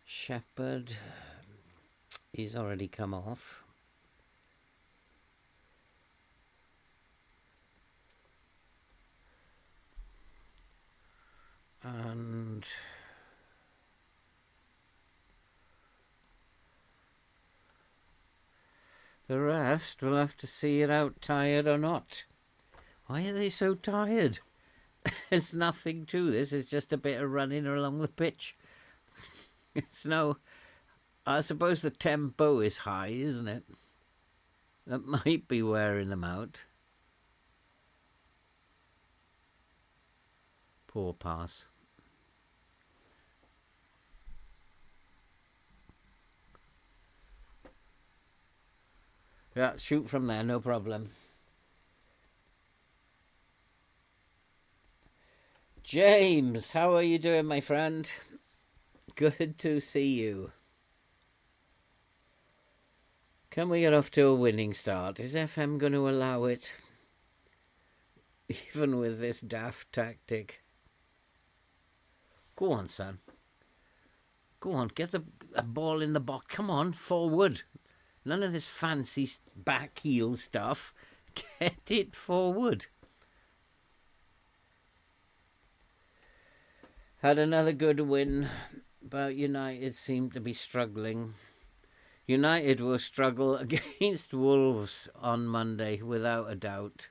Shepherd, he's already come off. And the rest will have to see it out, tired or not. Why are they so tired? There's nothing to this. It's just a bit of running along the pitch. It's no... I suppose the tempo is high, isn't it? That might be wearing them out. Poor pass. Yeah, shoot from there, no problem. James, how are you doing, my friend? Good to see you. Can we get off to a winning start? Is FM going to allow it? Even with this daft tactic. Go on, son. Go on, get the ball in the box. Come on, forward. None of this fancy back heel stuff. Get it forward. Had another good win, but United seemed to be struggling. United will struggle against Wolves on Monday, without a doubt.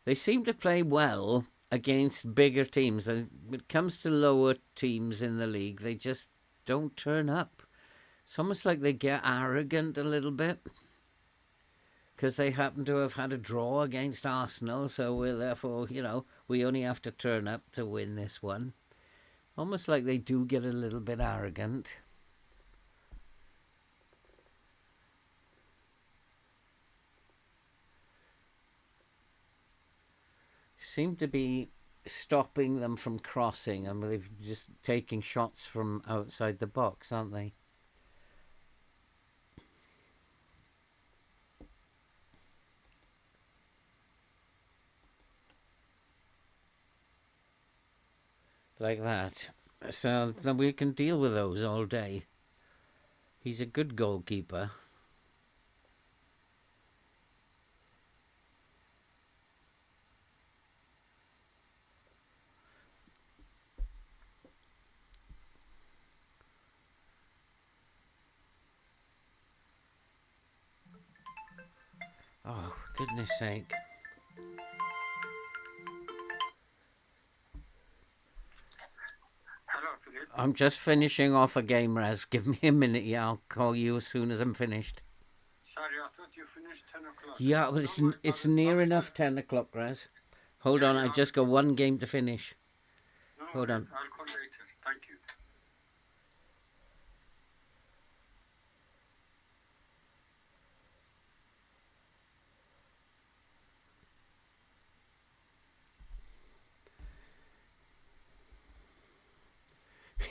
They seem to play well against bigger teams. And when it comes to lower teams in the league, they just don't turn up. It's almost like they get arrogant a little bit. Because they happen to have had a draw against Arsenal, so we're therefore, you know, we only have to turn up to win this one. Almost like they do get a little bit arrogant. Seem to be stopping them from crossing, and they're just taking shots from outside the box, aren't they? Like that. So then we can deal with those all day. He's a good goalkeeper. Oh, goodness sake. Hello, Philip. I'm just finishing off a game, Raz. Give me a minute, yeah, I'll call you as soon as I'm finished. Sorry, I thought you finished 10 o'clock. Yeah, but it's near enough 10 o'clock, Raz. Hold on, I just got one game to finish. No, Hold on. I'll call later. Thank you.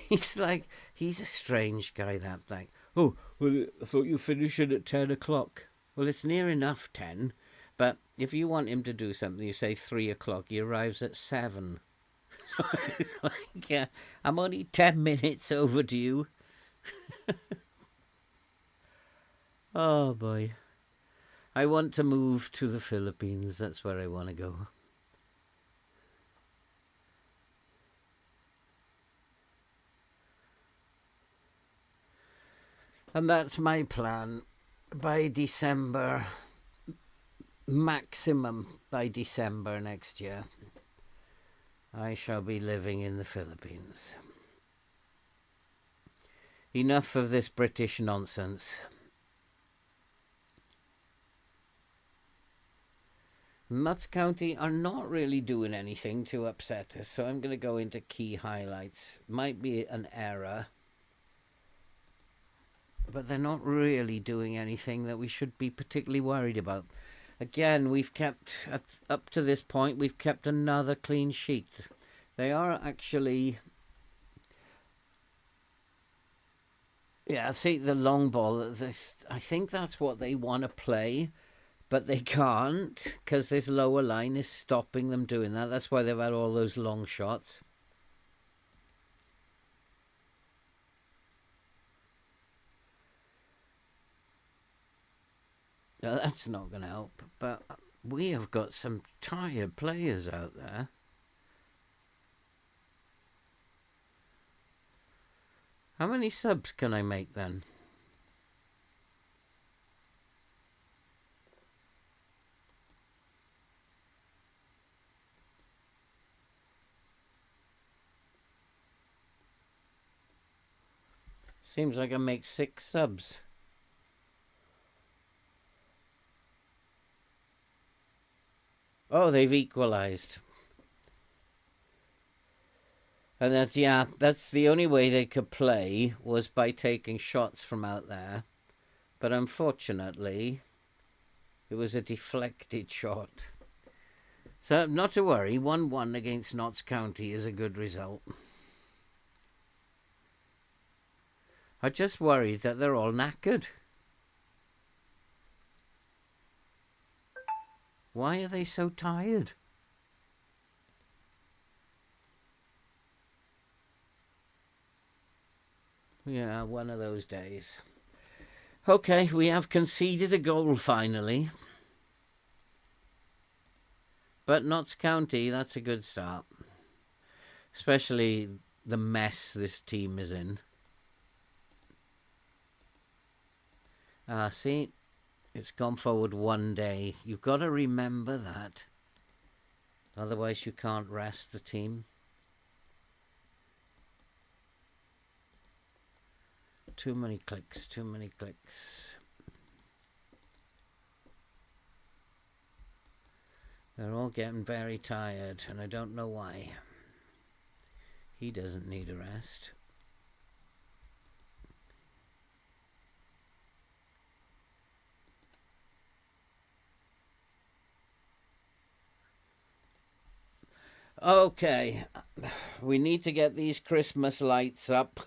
He's like, he's a strange guy, that thing. Oh, well, I thought you finished it at 10 o'clock. Well, it's near enough 10, but if you want him to do something, you say 3 o'clock, he arrives at 7. So it's like, yeah, I'm only 10 minutes overdue. Oh, boy. I want to move to the Philippines. That's where I want to go. And that's my plan. By December, maximum by December next year, I shall be living in the Philippines. Enough of this British nonsense. Notts County are not really doing anything to upset us, so I'm going to go into key highlights. Might be an error. but they're not really doing anything that we should be particularly worried about. Again, we've kept, up to this point, we've kept another clean sheet. They are actually... Yeah, see, the long ball, I think that's what they want to play, but they can't because this lower line is stopping them doing that. That's why they've had all those long shots. Now, that's not going to help, but we have got some tired players out there. How many subs can I make then? Seems like I make 6 subs. Oh, they've equalized. And that's the only way they could play was by taking shots from out there. But unfortunately, it was a deflected shot. So not to worry, 1-1 against Notts County is a good result. I'm just worried that they're all knackered. Why are they so tired? Yeah, one of those days. Okay, we have conceded a goal finally. But Notts County, that's a good start. Especially the mess this team is in. See, it's gone forward 1 day. You've got to remember that. Otherwise you can't rest the team. Too many clicks, too many clicks. They're all getting very tired, and I don't know why. He doesn't need a rest. Okay, we need to get these Christmas lights up,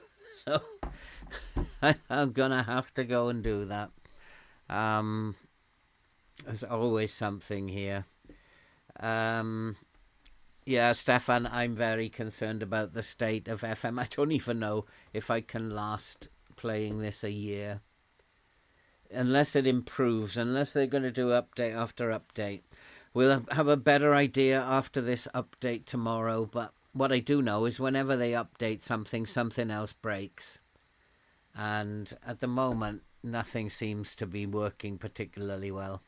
so I'm gonna have to go and do that. There's always something here. Yeah, Stefan, I'm very concerned about the state of FM. I don't even know if I can last playing this a year. Unless it improves, unless they're going to do update after update. We'll have a better idea after this update tomorrow, but what I do know is whenever they update something, something else breaks. And at the moment, nothing seems to be working particularly well.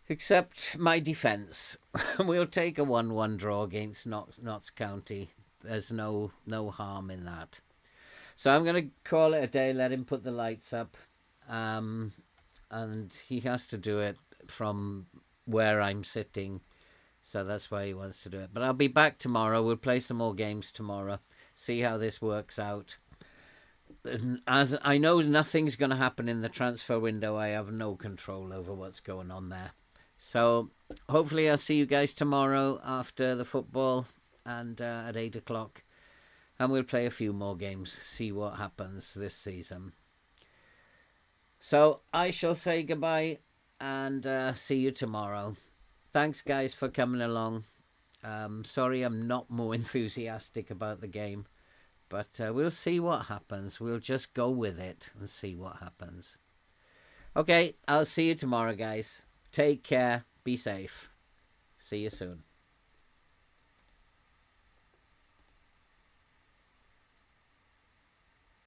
Except my defence. We'll take a 1-1 draw against Notts County. There's no harm in that. So I'm going to call it a day, let him put the lights up. And he has to do it from where I'm sitting. So that's why he wants to do it. But I'll be back tomorrow. We'll play some more games tomorrow. See how this works out. As I know nothing's going to happen in the transfer window, I have no control over what's going on there. So hopefully I'll see you guys tomorrow after the football and at 8 o'clock. And we'll play a few more games, see what happens this season. So I shall say goodbye and see you tomorrow. Thanks, guys, for coming along. Sorry I'm not more enthusiastic about the game. But we'll see what happens. We'll just go with it and see what happens. Okay, I'll see you tomorrow, guys. Take care. Be safe. See you soon.